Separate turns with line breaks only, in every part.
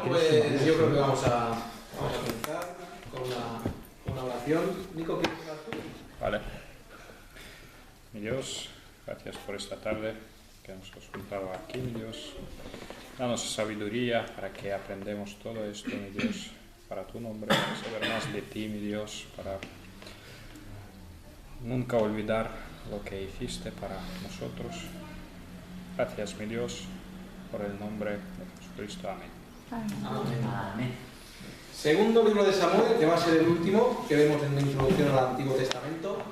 Pues yo creo que vamos a comenzar con una oración. Nico, ¿quieres orar tú?
Vale. Mi Dios, gracias por esta tarde que hemos juntado aquí, mi Dios. Danos sabiduría para que aprendamos todo esto, mi Dios, para tu nombre, para saber más de ti, mi Dios, para nunca olvidar lo que hiciste para nosotros. Gracias, mi Dios, por el nombre de Jesucristo. Amén.
Amén. Segundo libro de Samuel, que va a ser el último que vemos en la introducción al Antiguo Testamento.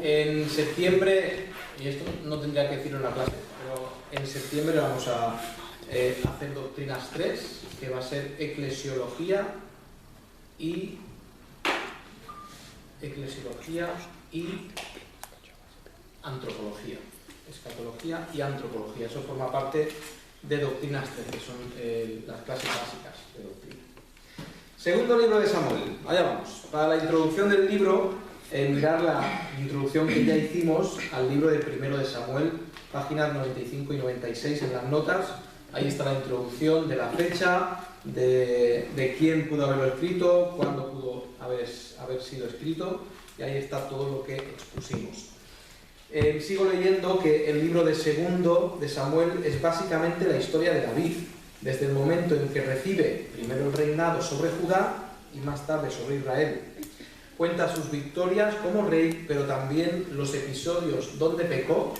En septiembre, y esto no tendría que decirlo en la clase, pero en septiembre vamos a hacer Doctrinas 3, que va a ser eclesiología y antropología. Escatología y antropología. Eso forma parte de Doctrinas 3, que son las clases básicas de doctrina. Segundo libro de Samuel. Allá vamos. Para la introducción del libro, mirar la introducción que ya hicimos al libro de Primero de Samuel, páginas 95 y 96 en las notas. Ahí está la introducción de la fecha, de quién pudo haberlo escrito, cuándo pudo haber sido escrito, y ahí está todo lo que expusimos. Sigo leyendo que el libro de Segundo de Samuel es básicamente la historia de David, desde el momento en que recibe primero el reinado sobre Judá y más tarde sobre Israel. Cuenta sus victorias como rey, pero también los episodios donde pecó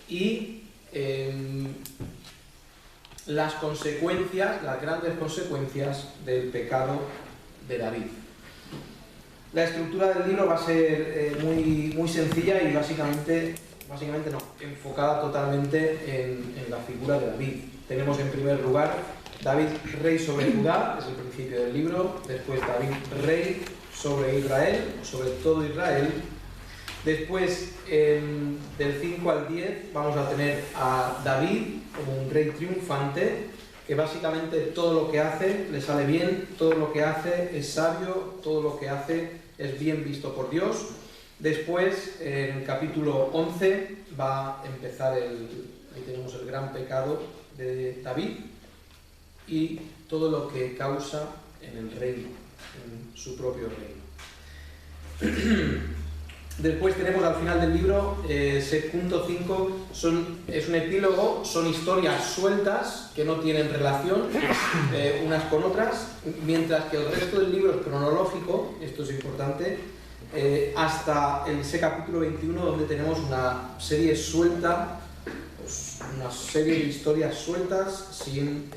y las consecuencias, las grandes consecuencias del pecado de David. La estructura del libro va a ser muy sencilla y básicamente no, enfocada totalmente en la figura de David. Tenemos en primer lugar David rey sobre Judá, es el principio del libro. Después David rey sobre Israel, sobre todo Israel. Después, del 5 al 10, vamos a tener a David como un rey triunfante, que básicamente todo lo que hace le sale bien, todo lo que hace es sabio, todo lo que hace es bien visto por Dios. Después, en el capítulo 11, va a empezar ahí tenemos el gran pecado de David y todo lo que causa en el reino, en su propio reino. Después tenemos al final del libro, punto 5, es un epílogo, son historias sueltas que no tienen relación unas con otras, mientras que el resto del libro es cronológico, esto es importante, hasta ese capítulo 21 donde tenemos una serie suelta, pues, una serie de historias sueltas sin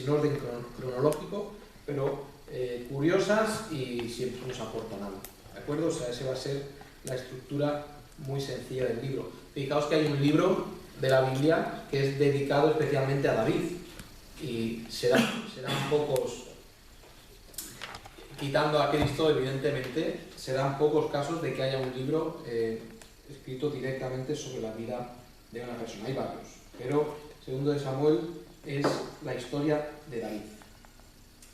orden cronológico, pero curiosas y siempre nos aportan algo. ¿De acuerdo? O sea, esa va a ser la estructura muy sencilla del libro. Fijaos que hay un libro de la Biblia que es dedicado especialmente a David y serán pocos, quitando a Cristo evidentemente, serán pocos casos de que haya un libro escrito directamente sobre la vida de una persona. Hay varios, pero Segundo de Samuel es la historia de David.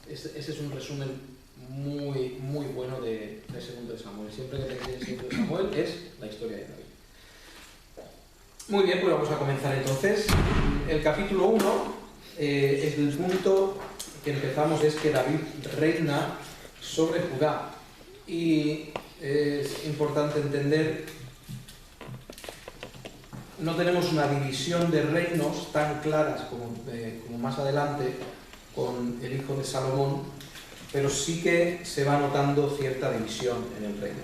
Ese es un resumen muy bueno de Segundo de Samuel. Siempre que tenéis Segundo de Samuel es la historia de David. Muy bien, pues vamos a comenzar entonces. El capítulo 1 es el punto que empezamos, es que David reina sobre Judá. Y es importante entender, no tenemos una división de reinos tan claras como más adelante con el hijo de Salomón, pero sí que se va notando cierta división en el reino.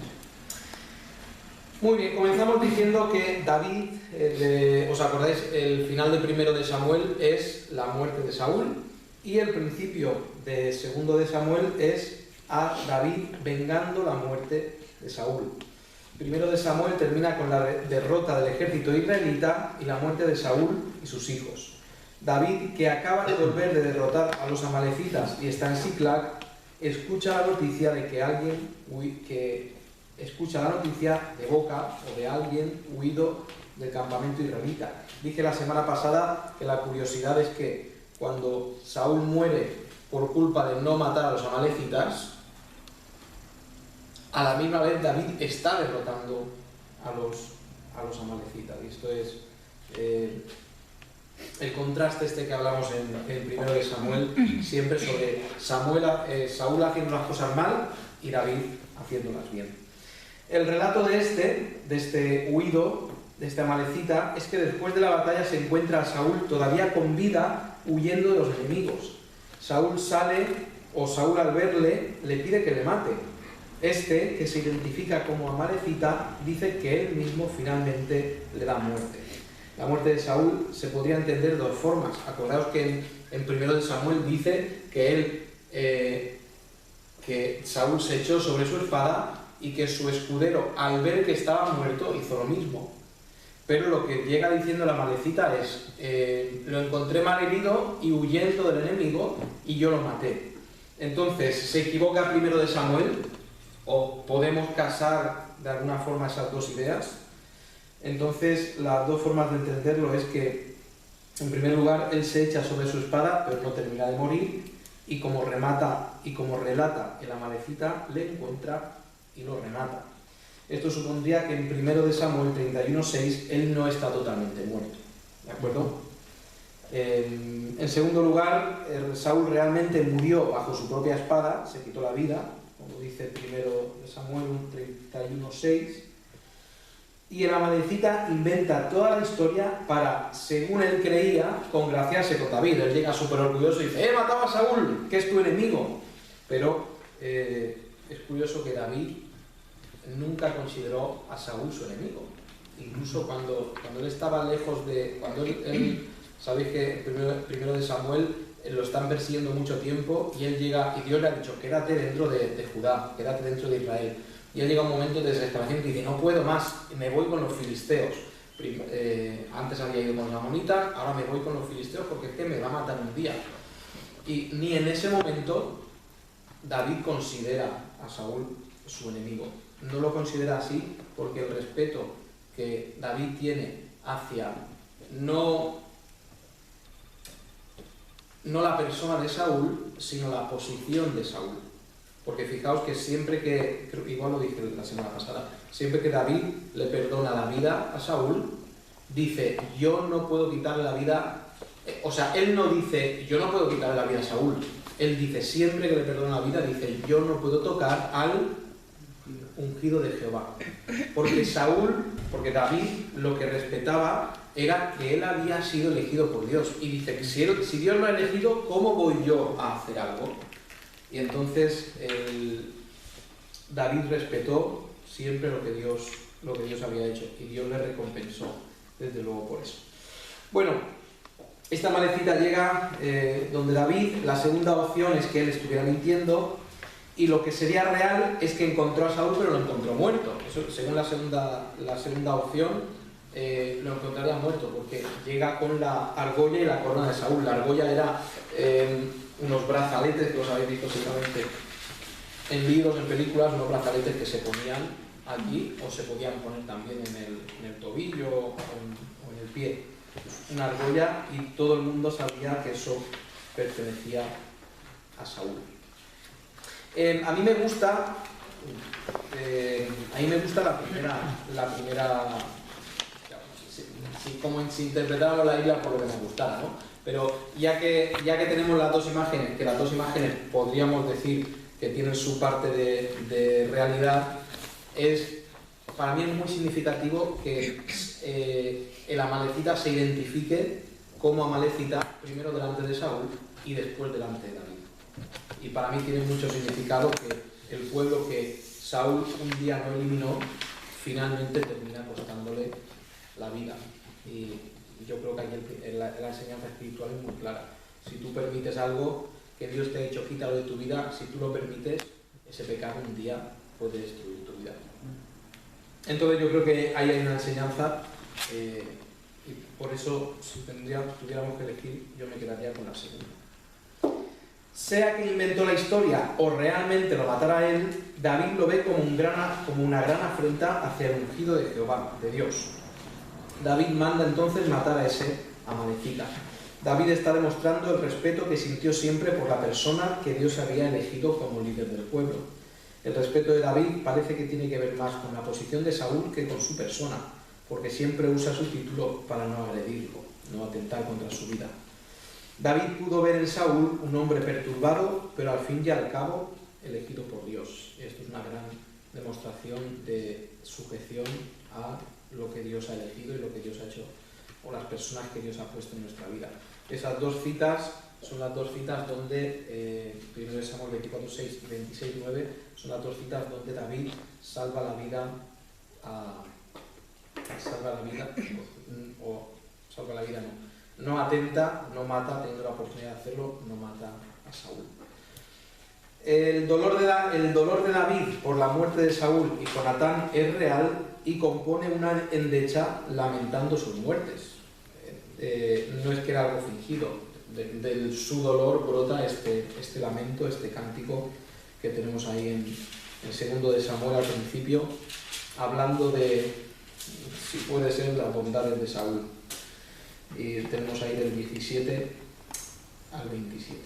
Muy bien, comenzamos diciendo que David, ¿os acordáis? El final de Primero de Samuel es la muerte de Saúl y el principio de Segundo de Samuel es a David vengando la muerte de Saúl. Primero de Samuel termina con la derrota del ejército israelita y la muerte de Saúl y sus hijos. David, que acaba de volver de derrotar a los amalecitas y está en Siclag, escucha la noticia de escucha la noticia de boca o de alguien huido del campamento israelita. Dije la semana pasada que la curiosidad es que cuando Saúl muere por culpa de no matar a los amalecitas, a la misma vez David está derrotando a los amalecitas. Y esto es el contraste este que hablamos en primero de Samuel, siempre sobre Saúl haciendo las cosas mal y David haciéndolas bien. El relato de este huido, de este amalecita, es que después de la batalla se encuentra a Saúl todavía con vida huyendo de los enemigos. Saúl al verle, le pide que le mate. Este, que se identifica como amalecita, dice que él mismo finalmente le da muerte. La muerte de Saúl se podría entender de dos formas. Acordaos que en primero de Samuel dice que Saúl se echó sobre su espada y que su escudero, al ver que estaba muerto, hizo lo mismo. Pero lo que llega diciendo la amalecita es, lo encontré malherido y huyendo del enemigo y yo lo maté. Entonces, ¿se equivoca primero de Samuel? ¿O podemos casar de alguna forma esas dos ideas? Entonces, las dos formas de entenderlo es que, en primer lugar, él se echa sobre su espada, pero no termina de morir, y como relata el amalecita, le encuentra y lo remata. Esto supondría que en 1 Samuel 31:6 él no está totalmente muerto. ¿De acuerdo? En segundo lugar, Saúl realmente murió bajo su propia espada, se quitó la vida, como dice 1 Samuel 31:6. Y el amalecita inventa toda la historia para, según él creía, congraciarse con David. Él llega súper orgulloso y dice: ¡he matado a Saúl, que es tu enemigo! Pero es curioso que David nunca consideró a Saúl su enemigo. Incluso cuando él estaba lejos de... Sabéis que primero de Samuel lo están persiguiendo mucho tiempo y él llega y Dios le ha dicho: quédate dentro de Judá, quédate dentro de Israel. Y él llega a un momento de desesperación y dice: no puedo más, me voy con los filisteos. Antes había ido con los amonitas, ahora me voy con los filisteos porque es que me va a matar un día. Y ni en ese momento David considera a Saúl su enemigo. No lo considera así porque el respeto que David tiene hacia no la persona de Saúl, sino la posición de Saúl. Porque fijaos que siempre que, igual lo dije la semana pasada, siempre que David le perdona la vida a Saúl, dice: yo no puedo quitarle la vida, o sea, él no dice: yo no puedo quitarle la vida a Saúl. Él dice, siempre que le perdona la vida, dice: yo no puedo tocar al ungido de Jehová. Porque David lo que respetaba era que él había sido elegido por Dios. Y dice que si Dios lo ha elegido, ¿cómo voy yo a hacer algo? Y entonces David respetó siempre lo que Dios había hecho. Y Dios le recompensó, desde luego, por eso. Bueno, esta amalecita llega donde David. La segunda opción es que él estuviera mintiendo. Y lo que sería real es que encontró a Saúl, pero lo encontró muerto. Eso, según la segunda opción, lo encontraría muerto, porque llega con la argolla y la corona de Saúl. La argolla era unos brazaletes, que los habéis visto seguramente en libros, en películas, unos brazaletes que se ponían allí, o se podían poner también en el tobillo o en el pie. Una argolla, y todo el mundo sabía que eso pertenecía a Saúl. A mí me gusta la primera como si interpretáramos la Biblia por lo que me gustara, ¿no? Pero ya que tenemos las dos imágenes, que las dos imágenes podríamos decir que tienen su parte de realidad, para mí es muy significativo que el amalecita se identifique como amalecita primero delante de Saúl y después delante de David. Y para mí tiene mucho significado que el pueblo que Saúl un día no eliminó, finalmente termina costándole la vida. Y yo creo que aquí la enseñanza espiritual es muy clara. Si tú permites algo que Dios te ha dicho, quítalo de tu vida, si tú lo permites, ese pecado un día puede destruir tu vida. Entonces yo creo que ahí hay una enseñanza, y por eso si tuviéramos que elegir, yo me quedaría con la segunda. Sea que inventó la historia o realmente lo matara él, David lo ve como una gran afrenta hacia el ungido de Jehová, de Dios. David manda entonces matar a ese amalecita. David está demostrando el respeto que sintió siempre por la persona que Dios había elegido como líder del pueblo. El respeto de David parece que tiene que ver más con la posición de Saúl que con su persona, porque siempre usa su título para no agredirlo. no atentar contra su vida. David pudo ver en Saúl un hombre perturbado, pero al fin y al cabo elegido por Dios. Esto es una gran demostración de sujeción a lo que Dios ha elegido y lo que Dios ha hecho, o las personas que Dios ha puesto en nuestra vida. Esas dos citas son las dos citas donde, 1 Samuel 24:6 y 26:9, son las dos citas donde David salva la vida, no atenta, no mata, teniendo la oportunidad de hacerlo, no mata a Saúl. El dolor de David por la muerte de Saúl y Jonatán es real y compone una endecha lamentando sus muertes. No es que era algo fingido, de su dolor brota este lamento, este cántico que tenemos ahí en el 2 de Samuel al principio, hablando de, si puede ser, las bondades de Saúl. Y tenemos ahí del 17 al 27.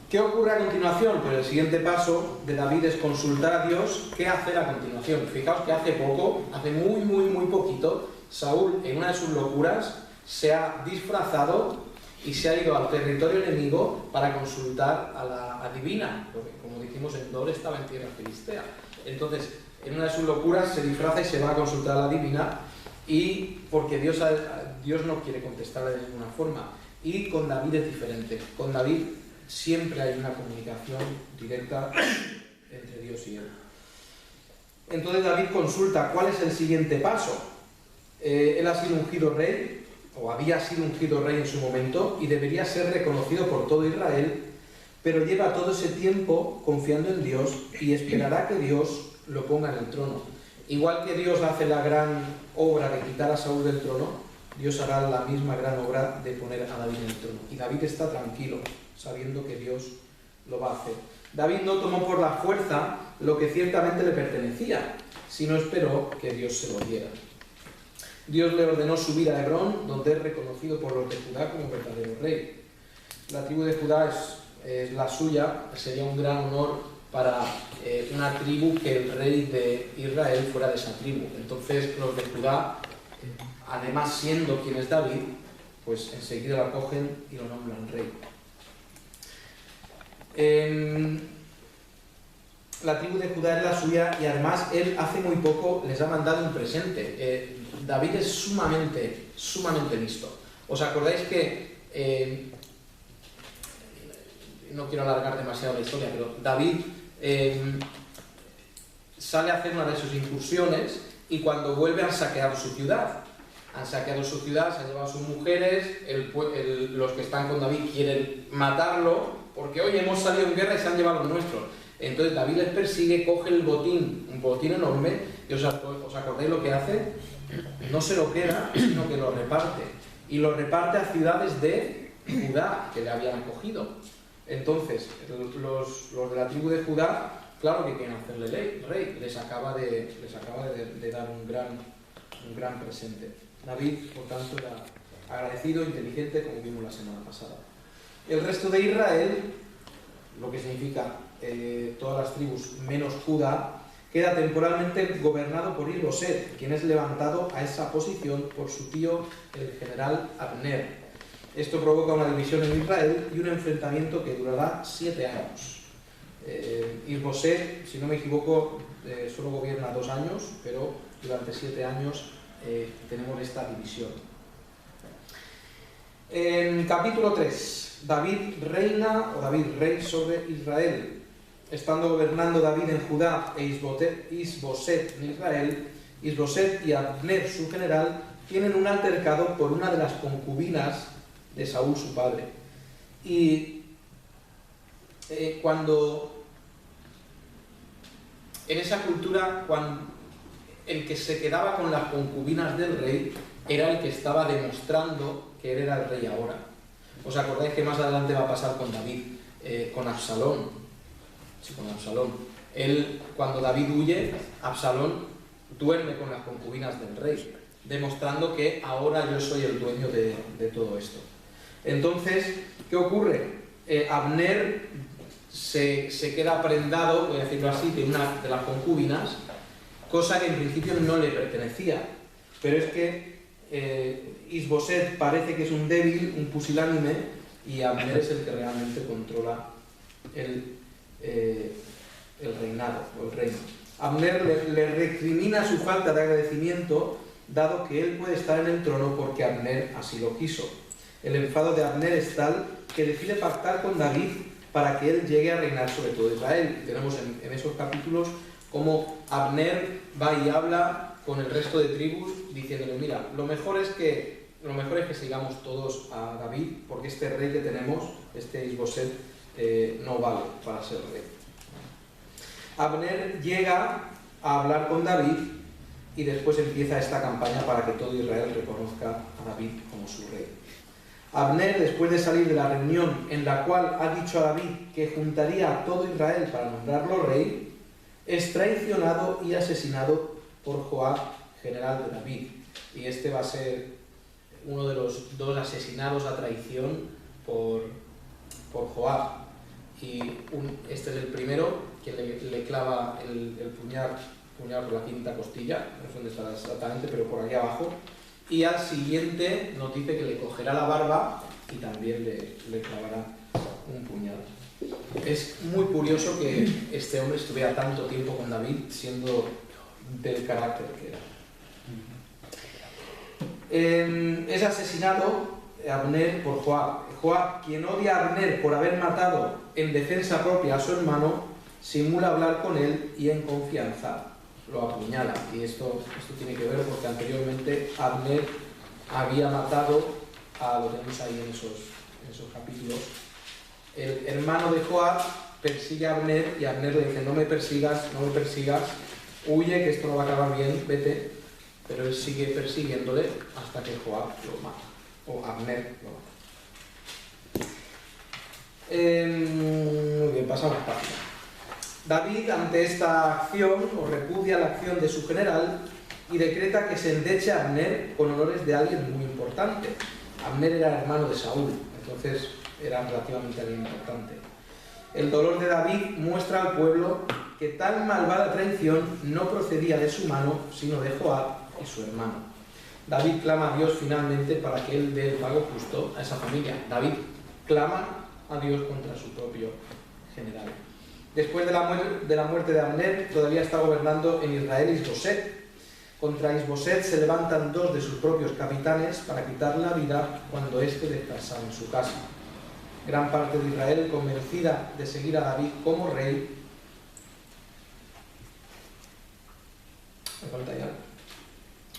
¿Qué ocurre a continuación? Pues el siguiente paso de David es consultar a Dios qué hacer a continuación. Fijaos que hace muy poquito, Saúl, en una de sus locuras, se ha disfrazado y se ha ido al territorio enemigo para consultar a la adivina, porque como dijimos, Endor estaba en tierra filistea. Entonces, en una de sus locuras se disfraza y se va a consultar a la adivina, y porque Dios no quiere contestarle de ninguna forma. Y con David es diferente. Con David siempre hay una comunicación directa entre Dios y él. Entonces David consulta cuál es el siguiente paso. Él ha sido ungido rey, o había sido ungido rey en su momento, y debería ser reconocido por todo Israel, pero lleva todo ese tiempo confiando en Dios y esperará que Dios lo ponga en el trono. Igual que Dios hace la gran obra de quitar a Saúl del trono, Dios hará la misma gran obra de poner a David en el trono. Y David está tranquilo, sabiendo que Dios lo va a hacer. David no tomó por la fuerza lo que ciertamente le pertenecía, sino esperó que Dios se lo diera. Dios le ordenó subir a Hebrón, donde es reconocido por los de Judá como verdadero rey. La tribu de Judá es la suya, sería un gran honor para una tribu que el rey de Israel fuera de esa tribu. Entonces los de Judá, además siendo quien es David, pues enseguida lo acogen y lo nombran rey. La tribu de Judá es la suya, y además él hace muy poco les ha mandado un presente. David es sumamente listo. ¿Os acordáis que, no quiero alargar demasiado la historia, pero David sale a hacer una de sus incursiones, y cuando vuelve han saqueado su ciudad? Se han llevado a sus mujeres, los que están con David quieren matarlo, porque hoy hemos salido en guerra y se han llevado los nuestros. Entonces David les persigue, coge el botín, un botín enorme, y os acordáis lo que hace. No se lo queda, sino que lo reparte. Y lo reparte a ciudades de Judá que le habían acogido. Entonces, los de la tribu de Judá, claro que quieren hacerle rey. Les acaba de dar un gran presente. David, por tanto, era agradecido, inteligente, como vimos la semana pasada. El resto de Israel, lo que significa todas las tribus menos Judá, queda temporalmente gobernado por Is-Boset, quien es levantado a esa posición por su tío, el general Abner. Esto provoca una división en Israel y un enfrentamiento que durará 7 años. Is-Boset, si no me equivoco, solo gobierna 2 años, pero durante 7 años tenemos esta división. En capítulo 3, David rey sobre Israel. Estando gobernando David en Judá e Is-Boset en Israel, Is-Boset y Abner, su general, tienen un altercado por una de las concubinas de Saúl, su padre. Y cuando en esa cultura, el que se quedaba con las concubinas del rey era el que estaba demostrando que él era el rey ahora. ¿Os acordáis que más adelante va a pasar con David, con Absalón? Sí, con Absalón. Cuando David huye, Absalón duerme con las concubinas del rey, demostrando que ahora yo soy el dueño de todo esto. Entonces, ¿qué ocurre? Abner se queda prendado, voy a decirlo así, de una de las concubinas, cosa que en principio no le pertenecía. Pero es que Isboset parece que es un débil, un pusilánime, y Abner es el que realmente controla el reinado o el reino. Abner le recrimina su falta de agradecimiento, dado que él puede estar en el trono porque Abner así lo quiso. El enfado de Abner es tal que decide pactar con David para que él llegue a reinar sobre todo Israel. Tenemos en esos capítulos cómo Abner va y habla con el resto de tribus diciéndole: mira, lo mejor es que sigamos todos a David, porque este rey que tenemos, este Isboset, no vale para ser rey. Abner llega a hablar con David y después empieza esta campaña para que todo Israel reconozca a David como su rey. Abner, después de salir de la reunión en la cual ha dicho a David que juntaría a todo Israel para nombrarlo rey, es traicionado y asesinado por Joab, general de David. Y este va a ser uno de los dos asesinados a traición por Joab. Y este es el primero que le clava el puñal por la quinta costilla, no sé dónde estará exactamente, pero por aquí abajo. Y al siguiente nos dice que le cogerá la barba y también le clavará un puñal. Es muy curioso que este hombre estuviera tanto tiempo con David, siendo del carácter que era. Es asesinado Abner por Joab. Joab, quien odia a Abner por haber matado en defensa propia a su hermano, simula hablar con él y en confianza lo apuñala. Y esto tiene que ver porque anteriormente Abner había matado lo tenemos ahí en esos capítulos. El hermano de Joab persigue a Abner y Abner le dice: no me persigas, huye, que esto no va a acabar bien, vete. Pero él sigue persiguiéndole hasta que Joab lo mata, o Abner lo mata. Muy bien, pasamos página. David, ante esta acción, o repudia la acción de su general y decreta que se endeche a Abner con honores de alguien muy importante. Abner era hermano de Saúl, entonces era relativamente alguien importante. El dolor de David muestra al pueblo que tal malvada traición no procedía de su mano, sino de Joab y su hermano. David clama a Dios finalmente para que él dé el pago justo a esa familia. David clama a Dios contra su propio general. Después de la muerte de Abner, todavía está gobernando en Israel Isboset. Contra Isboset se levantan dos de sus propios capitanes para quitar la vida cuando éste descansaba en su casa. Gran parte de Israel, convencida de seguir a David como rey,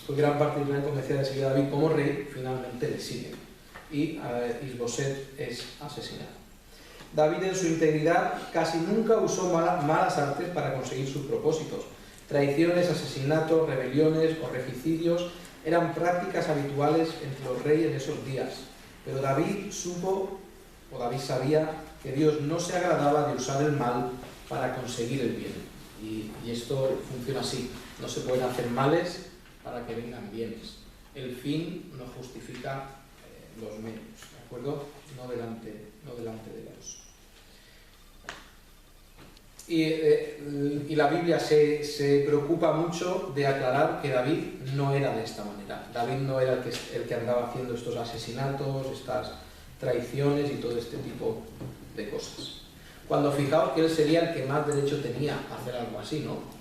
gran parte de Israel, convencida de seguir a David como rey, finalmente le sigue. Y Isboset es asesinado. David, en su integridad, casi nunca usó malas artes para conseguir sus propósitos. Traiciones, asesinatos, rebeliones o regicidios eran prácticas habituales entre los reyes de esos días. Pero David sabía que Dios no se agradaba de usar el mal para conseguir el bien. Y esto funciona así. No se pueden hacer males para que vengan bienes. El fin no justifica los medios, ¿de acuerdo? No delante de Dios. Y la Biblia se preocupa mucho de aclarar que David no era de esta manera. David no era el que andaba haciendo estos asesinatos, estas traiciones y todo este tipo de cosas. Cuando fijaos que él sería el que más derecho tenía a hacer algo así, ¿no?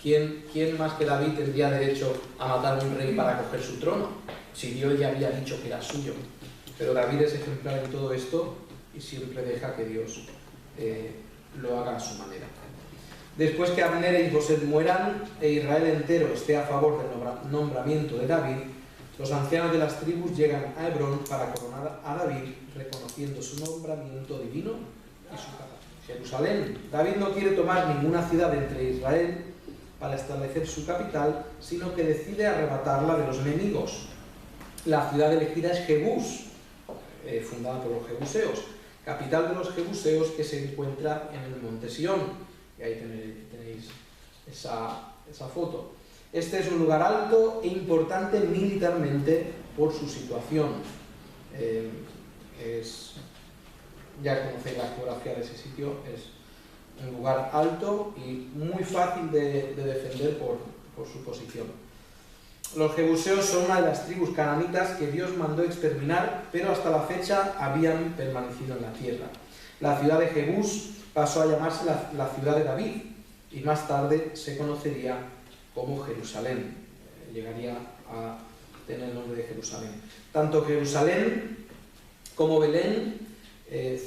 ¿Quién más que David tendría derecho a matar a un rey para coger su trono? Si Dios ya había dicho que era suyo. Pero David es ejemplar en todo esto y siempre deja que Dios lo haga a su manera. Después que Abner e Isboset mueran e Israel entero esté a favor del nombramiento de David, los ancianos de las tribus llegan a Hebrón para coronar a David, reconociendo su nombramiento divino y su carácter. Jerusalén. David no quiere tomar ninguna ciudad entre Israel para establecer su capital, sino que decide arrebatarla de los enemigos. La ciudad elegida es Jebús, fundada por los jebuseos, capital de los jebuseos que se encuentra en el monte Sión. Y ahí tenéis esa foto. Este es un lugar alto e importante militarmente por su situación. Ya conocéis la geografía de ese sitio, es un lugar alto y muy fácil de defender por su posición. Los jebuseos son una de las tribus cananitas que Dios mandó exterminar, pero hasta la fecha habían permanecido en la tierra. La ciudad de Jebús pasó a llamarse la ciudad de David y más tarde se conocería como Jerusalén. Llegaría a tener el nombre de Jerusalén. Tanto Jerusalén como Belén,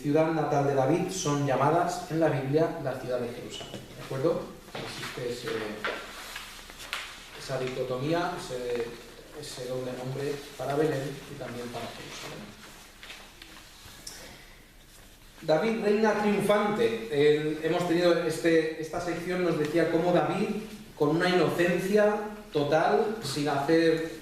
ciudad natal de David, son llamadas en la Biblia la ciudad de Jerusalén. ¿De acuerdo? Existe esa dicotomía, ese doble nombre para Belén y también para Jerusalén. David reina triunfante. Hemos tenido esta sección, nos decía cómo David, con una inocencia total, sin hacer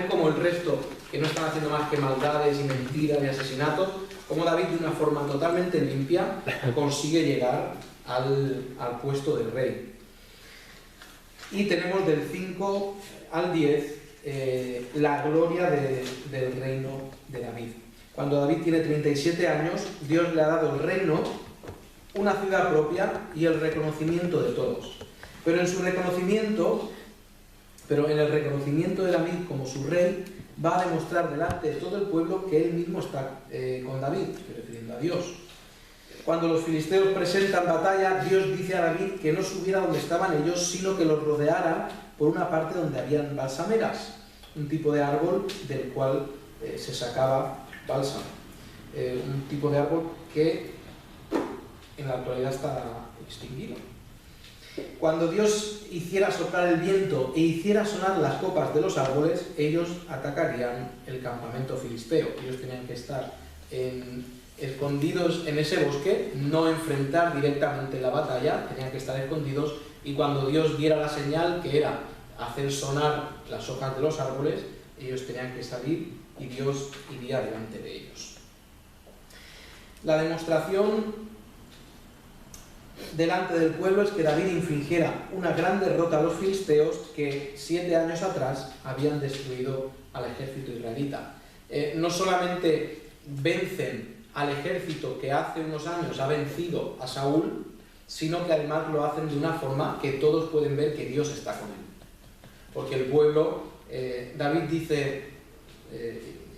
como el resto, que no están haciendo más que maldades y mentiras y asesinatos, como David, de una forma totalmente limpia, consigue llegar al puesto de rey. Y tenemos del 5 al 10 la gloria del reino de David. Cuando David tiene 37 años, Dios le ha dado el reino, una ciudad propia y el reconocimiento de todos. Pero en el reconocimiento de David como su rey, va a demostrar delante de todo el pueblo que él mismo está con David, refiriendo a Dios. Cuando los filisteos presentan batalla, Dios dice a David que no subiera donde estaban ellos, sino que los rodeara por una parte donde habían balsameras, un tipo de árbol del cual se sacaba bálsamo. Un tipo de árbol que en la actualidad está extinguido. Cuando Dios hiciera soplar el viento e hiciera sonar las copas de los árboles, ellos atacarían el campamento filisteo. Ellos tenían que estar escondidos en ese bosque, no enfrentar directamente la batalla, tenían que estar escondidos, y cuando Dios diera la señal, que era hacer sonar las hojas de los árboles, ellos tenían que salir y Dios iría delante de ellos. La demostración delante del pueblo es que David infligiera una gran derrota a los filisteos que 7 años atrás habían destruido al ejército israelita. No solamente vencen al ejército que hace unos años ha vencido a Saúl, sino que además lo hacen de una forma que todos pueden ver que Dios está con él. Porque el pueblo, David dice,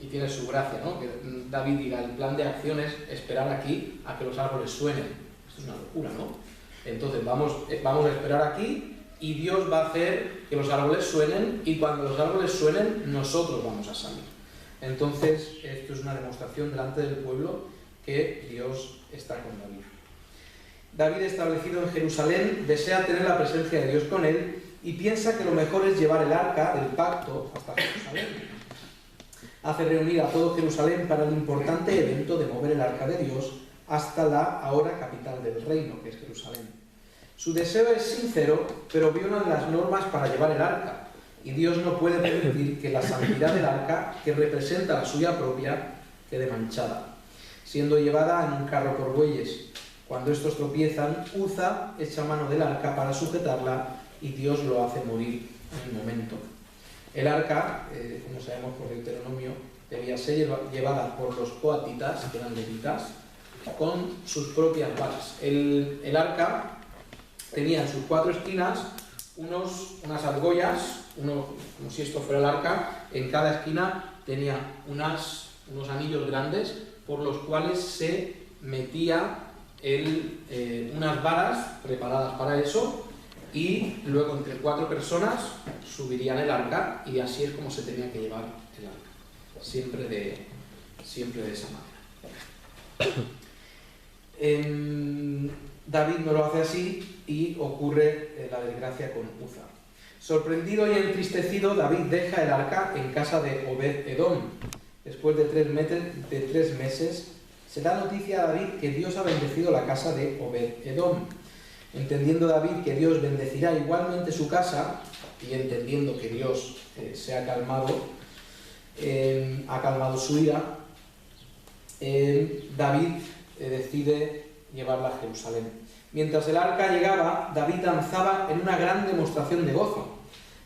y tiene su gracia, ¿no? Que David diga, el plan de acción es esperar aquí a que los árboles suenen. Esto es una locura, ¿no? Entonces vamos a esperar aquí y Dios va a hacer que los árboles suenen, y cuando los árboles suenen nosotros vamos a salir. Entonces esto es una demostración delante del pueblo que Dios está con David. David, establecido en Jerusalén, desea tener la presencia de Dios con él y piensa que lo mejor es llevar el arca del pacto hasta Jerusalén. Hace reunir a todo Jerusalén para el importante evento de mover el arca de Dios hasta la ahora capital del reino, que es Jerusalén. Su deseo es sincero, pero violan las normas para llevar el arca, y Dios no puede permitir que la santidad del arca, que representa la suya propia, quede manchada, siendo llevada en un carro por bueyes. Cuando estos tropiezan, Uza echa mano del arca para sujetarla y Dios lo hace morir en el momento. El arca, como sabemos por Deuteronomio, debía ser llevada por los coatitas, que eran levitas, con sus propias varas. El arca tenía en sus 4 esquinas unas argollas, como si esto fuera el arca. En cada esquina tenía unos anillos grandes por los cuales se metía unas varas preparadas para eso, y luego entre 4 personas subirían el arca, y así es como se tenía que llevar el arca, siempre de esa manera. David no lo hace así y ocurre la desgracia con Uza. Sorprendido y entristecido, David deja el arca en casa de Obed-Edom. Después de 3 meses, se da noticia a David que Dios ha bendecido la casa de Obed-Edom. Entendiendo David que Dios bendecirá igualmente su casa, y entendiendo que Dios se ha calmado su ira, David decide llevarla a Jerusalén. Mientras el arca llegaba, David danzaba en una gran demostración de gozo.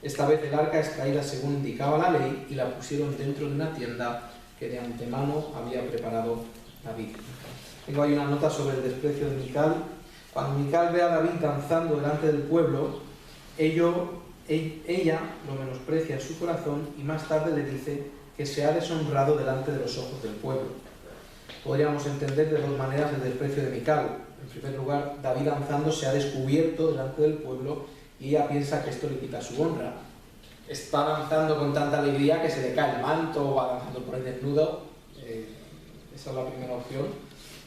Esta vez el arca es traída según indicaba la ley, y la pusieron dentro de una tienda que de antemano había preparado David. Tengo ahí una nota sobre el desprecio de Mical. Cuando Mical ve a David danzando delante del pueblo, ello Ella lo menosprecia en su corazón y más tarde le dice que se ha deshonrado delante de los ojos del pueblo. Podríamos entender de dos maneras el desprecio de Mical. En primer lugar, David danzando se ha descubierto delante del pueblo y ella piensa que esto le quita su honra. Está danzando con tanta alegría que se le cae el manto, va danzando por ahí desnudo. Esa es la primera opción.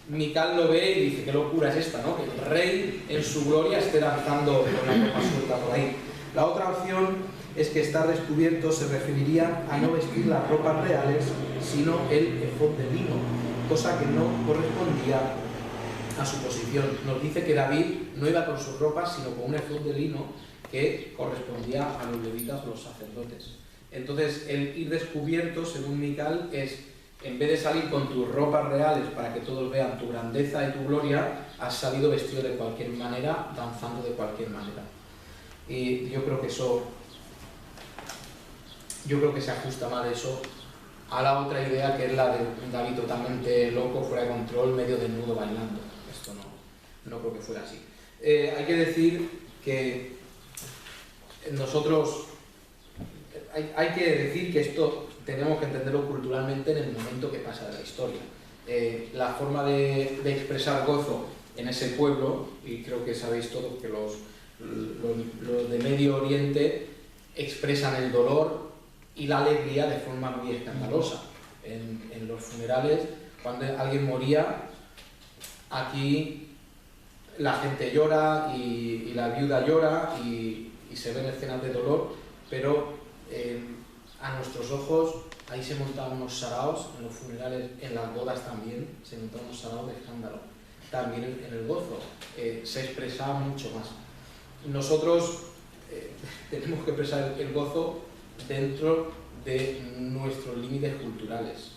Mical lo ve y dice, qué locura es esta, ¿no? Que el rey en su gloria esté danzando con la ropa suelta por ahí. La otra opción es que estar descubierto se referiría a no vestir las ropas reales, sino el efod de lino, cosa que no correspondía a su posición. Nos dice que David no iba con sus ropas, sino con un efod de lino que correspondía a los levitas o los sacerdotes. Entonces, el ir descubierto, según Mical, es, en vez de salir con tus ropas reales para que todos vean tu grandeza y tu gloria, has salido vestido de cualquier manera, danzando de cualquier manera. Y yo creo que se ajusta más eso a la otra idea, que es la de un David totalmente loco, fuera de control, medio desnudo bailando. Esto no creo que fuera así. Hay que decir que nosotros, hay que decir que esto tenemos que entenderlo culturalmente en el momento que pasa de la historia. La forma de expresar gozo en ese pueblo, y creo que sabéis todos que los de Medio Oriente expresan el dolor y la alegría de forma muy escandalosa. En los funerales, cuando alguien moría, aquí la gente llora y la viuda llora y se ven escenas de dolor, pero a nuestros ojos ahí se montaban unos saraos, en los funerales, en las bodas también se montaban unos saraos de escándalo. También en el gozo se expresaba mucho más. Nosotros tenemos que expresar el gozo dentro de nuestros límites culturales.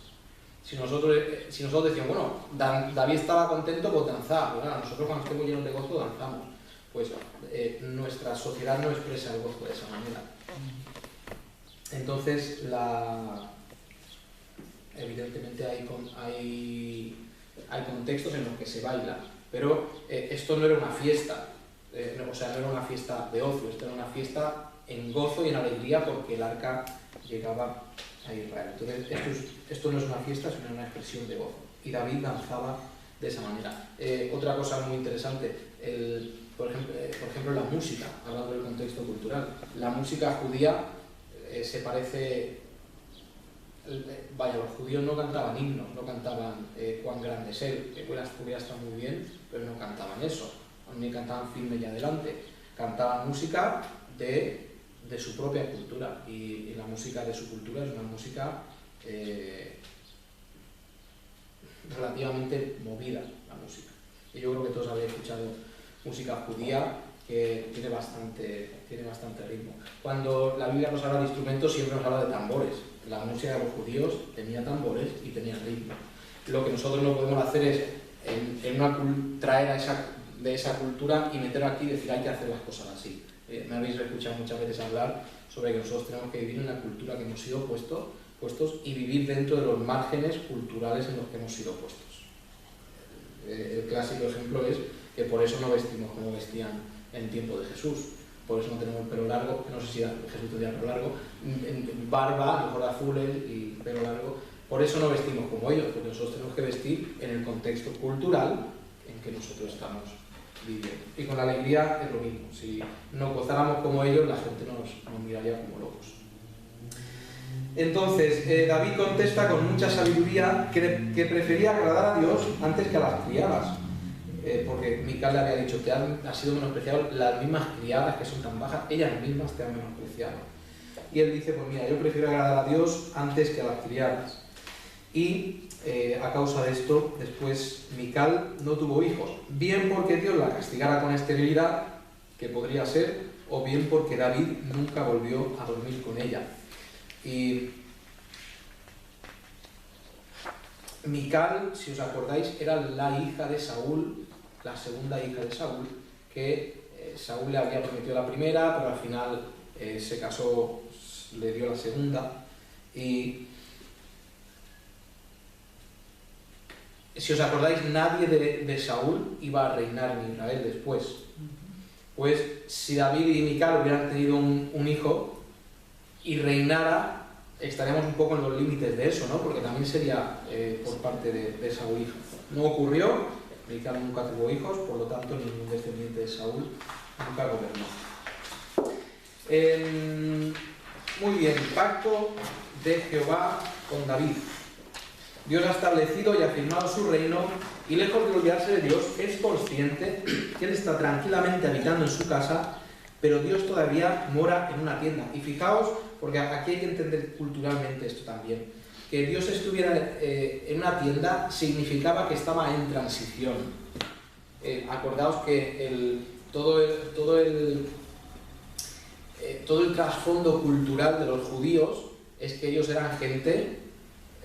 Si nosotros decíamos, bueno, David estaba contento, pues danzaba. Bueno, nosotros cuando estemos llenos de gozo danzamos. Pues nuestra sociedad no expresa el gozo de esa manera. Entonces, evidentemente hay contextos en los que se baila, pero esto no era una fiesta. No era una fiesta de ocio, esto era una fiesta en gozo y en alegría porque el arca llegaba a Israel. Entonces, esto no es una fiesta, sino una expresión de gozo. Y David danzaba de esa manera. Otra cosa muy interesante, por ejemplo, la música, hablando del contexto cultural. La música judía se parece... los judíos no cantaban himnos, no cantaban cuán grande es él, que hubiera estado muy bien, pero no cantaban eso. Ni cantaban firme y adelante, cantaban música de su propia cultura, y la música de su cultura es una música relativamente movida, la música. Y yo creo que todos habéis escuchado música judía, que tiene bastante ritmo. Cuando la Biblia nos habla de instrumentos, siempre nos habla de tambores. La música de los judíos tenía tambores y tenía ritmo. Lo que nosotros no podemos hacer es traer de esa cultura y meter aquí y decir hay que hacer las cosas así. Me habéis escuchado muchas veces hablar sobre que nosotros tenemos que vivir en una cultura que hemos sido puestos y vivir dentro de los márgenes culturales en los que hemos sido puestos. El clásico ejemplo es que por eso no vestimos como vestían en tiempo de Jesús. Por eso no tenemos el pelo largo, no sé si Jesús tenía pelo largo, barba, a lo mejor azules y pelo largo. Por eso no vestimos como ellos, porque nosotros tenemos que vestir en el contexto cultural en que nosotros estamos viviendo. Y con la alegría es lo mismo. Si nos gozáramos como ellos, la gente nos miraría como locos. Entonces, David contesta con mucha sabiduría que prefería agradar a Dios antes que a las criadas. Porque Mical le había dicho, te han sido menospreciado las mismas criadas que son tan bajas, ellas mismas te han menospreciado. Y él dice, pues mira, yo prefiero agradar a Dios antes que a las criadas. Y a causa de esto, después Mical no tuvo hijos, bien porque Dios la castigara con esterilidad, que podría ser, o bien porque David nunca volvió a dormir con ella. Y Mical, si os acordáis, era la hija de Saúl, la segunda hija de Saúl, que Saúl le había prometido la primera, pero al final se casó, le dio la segunda. Y si os acordáis, nadie de Saúl iba a reinar en Israel después. pues si David y Mical hubieran tenido un hijo y reinara, estaríamos un poco en los límites de eso, ¿no? Porque también sería por parte de Saúl hijo. No ocurrió, Mical nunca tuvo hijos, por lo tanto ningún descendiente de Saúl nunca gobernó. Muy bien, pacto de Jehová con David. Dios ha establecido y afirmado su reino, y lejos de olvidarse de Dios, es consciente que Él está tranquilamente habitando en su casa, pero Dios todavía mora en una tienda. Y fijaos, porque aquí hay que entender culturalmente esto también, que Dios estuviera en una tienda significaba que estaba en transición. Acordaos que todo el trasfondo cultural de los judíos es que ellos eran gente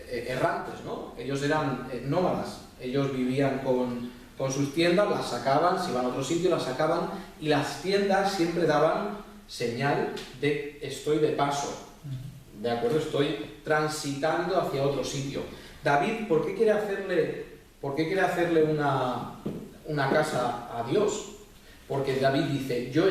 errantes, ¿no? Ellos eran nómadas, ellos vivían con sus tiendas, las sacaban, se iban a otro sitio, las sacaban, y las tiendas siempre daban señal de estoy de paso, ¿de acuerdo? Estoy transitando hacia otro sitio. David, ¿por qué quiere hacerle una casa a Dios? Porque David dice, yo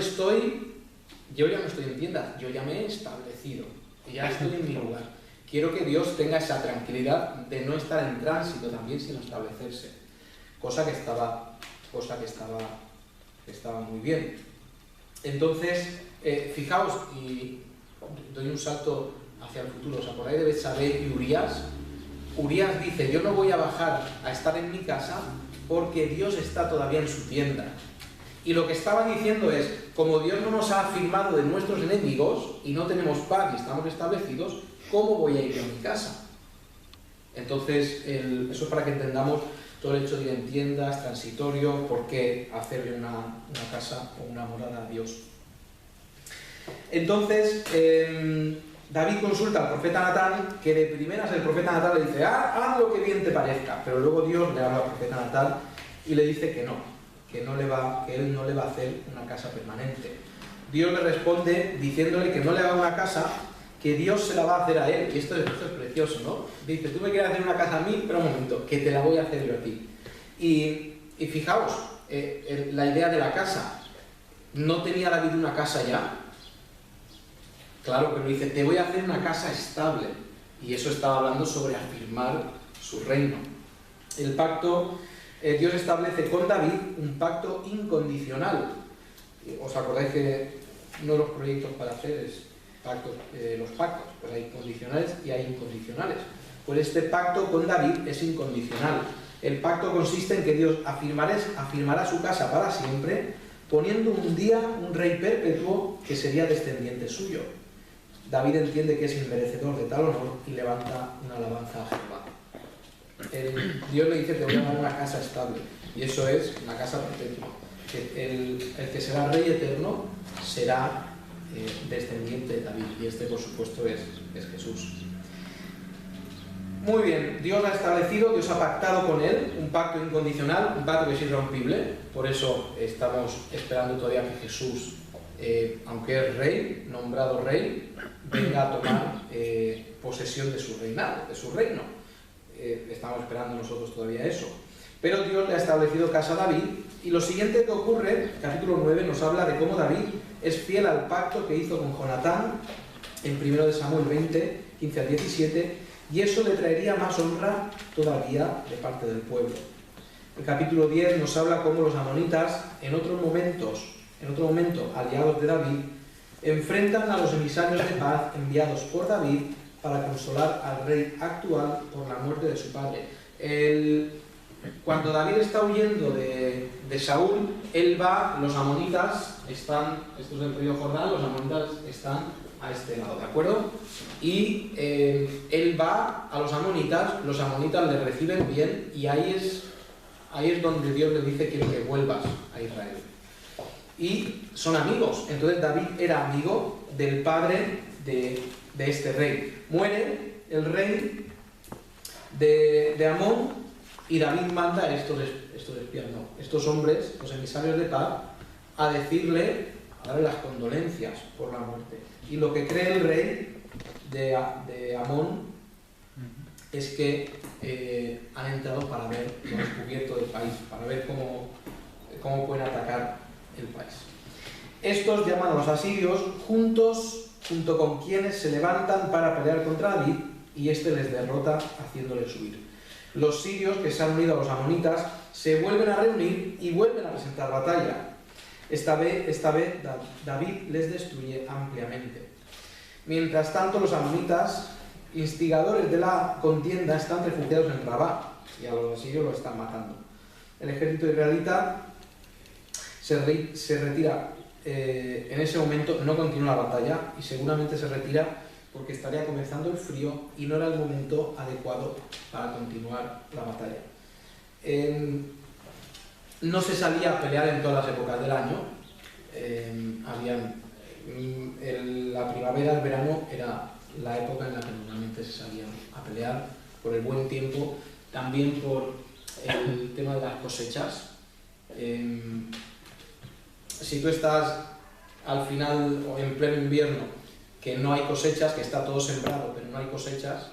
ya no estoy en tiendas, yo ya me he establecido, ya estoy en mi lugar. Quiero que Dios tenga esa tranquilidad de no estar en tránsito también, sino establecerse. Cosa que estaba muy bien. Entonces, fijaos, y doy un salto hacia el futuro. ¿Os acordáis de Betsabé y Urías? Urías dice, yo no voy a bajar a estar en mi casa porque Dios está todavía en su tienda. Y lo que estaba diciendo es, como Dios no nos ha afirmado de nuestros enemigos y no tenemos paz y estamos establecidos, ¿cómo voy a ir a mi casa? Entonces, eso es para que entendamos todo el hecho de ir en tiendas, transitorio, por qué hacerle una casa o una morada a Dios. Entonces, David consulta al profeta Natán, que de primeras el profeta Natán le dice, haz lo que bien te parezca, pero luego Dios le habla al profeta Natán y le dice que él no le va a hacer una casa permanente. Dios le responde diciéndole que no le haga una casa, que Dios se la va a hacer a él. Y esto es precioso, ¿no? Dice, tú me quieres hacer una casa a mí, pero un momento, que te la voy a hacer yo a ti. Y fijaos, la idea de la casa. ¿No tenía David una casa ya? Claro, pero dice, te voy a hacer una casa estable. Y eso estaba hablando sobre afirmar su reino. El pacto, Dios establece con David un pacto incondicional. ¿Os acordáis que uno de los proyectos para hacer es los pactos? Pues hay condicionales y hay incondicionales. Pues este pacto con David es incondicional. El pacto consiste en que Dios afirmará su casa para siempre, poniendo un día un rey perpetuo que sería descendiente suyo. David entiende que es inmerecedor de tal honor y levanta una alabanza a Jehová. Dios le dice, te voy a dar una casa estable, y eso es una casa perpetua. El que será rey eterno será descendiente de David, y este por supuesto es Jesús. Muy bien, Dios ha establecido, Dios ha pactado con él un pacto incondicional, un pacto que es irrompible. Por eso estamos esperando todavía que Jesús, aunque es rey, nombrado rey, venga a tomar posesión de su reinado, de su reino. Estamos esperando nosotros todavía eso. Pero Dios le ha establecido casa a David, y lo siguiente que ocurre, capítulo 9, nos habla de cómo David es fiel al pacto que hizo con Jonatán en 1 Samuel 20, 15 al 17, y eso le traería más honra todavía de parte del pueblo. El capítulo 10 nos habla cómo los amonitas, en otro momento aliados de David, enfrentan a los emisarios de paz enviados por David para consolar al rey actual por la muerte de su padre. Cuando David está huyendo de Saúl, él va, los amonitas están, esto es el río Jordán, los amonitas están a este lado, ¿de acuerdo? Y él va a los amonitas le reciben bien, y ahí es donde Dios le dice, quiero que vuelvas a Israel. Y son amigos. Entonces David era amigo del padre de este rey. Muere el rey de Amón, y David manda a estos espías, estos hombres, los emisarios de paz, a darle las condolencias por la muerte. Y lo que cree el rey de Amón es que han entrado para ver lo descubierto del país, para ver cómo pueden atacar el país. Estos llaman a los asirios junto con quienes se levantan para pelear contra David, y este les derrota haciéndoles huir. Los sirios que se han unido a los amonitas se vuelven a reunir y vuelven a presentar batalla. Esta vez David les destruye ampliamente. Mientras tanto, los amonitas, instigadores de la contienda, están refugiados en Rabá y a los asirios los están matando. El ejército israelita se retira en ese momento, no continúa la batalla y seguramente se retira porque estaría comenzando el frío y no era el momento adecuado para continuar la batalla. No se salía a pelear en todas las épocas del año. La primavera, el verano era la época en la que normalmente se salían a pelear por el buen tiempo, también por el tema de las cosechas. Si tú estás al final o en pleno invierno, que no hay cosechas, que está todo sembrado pero no hay cosechas,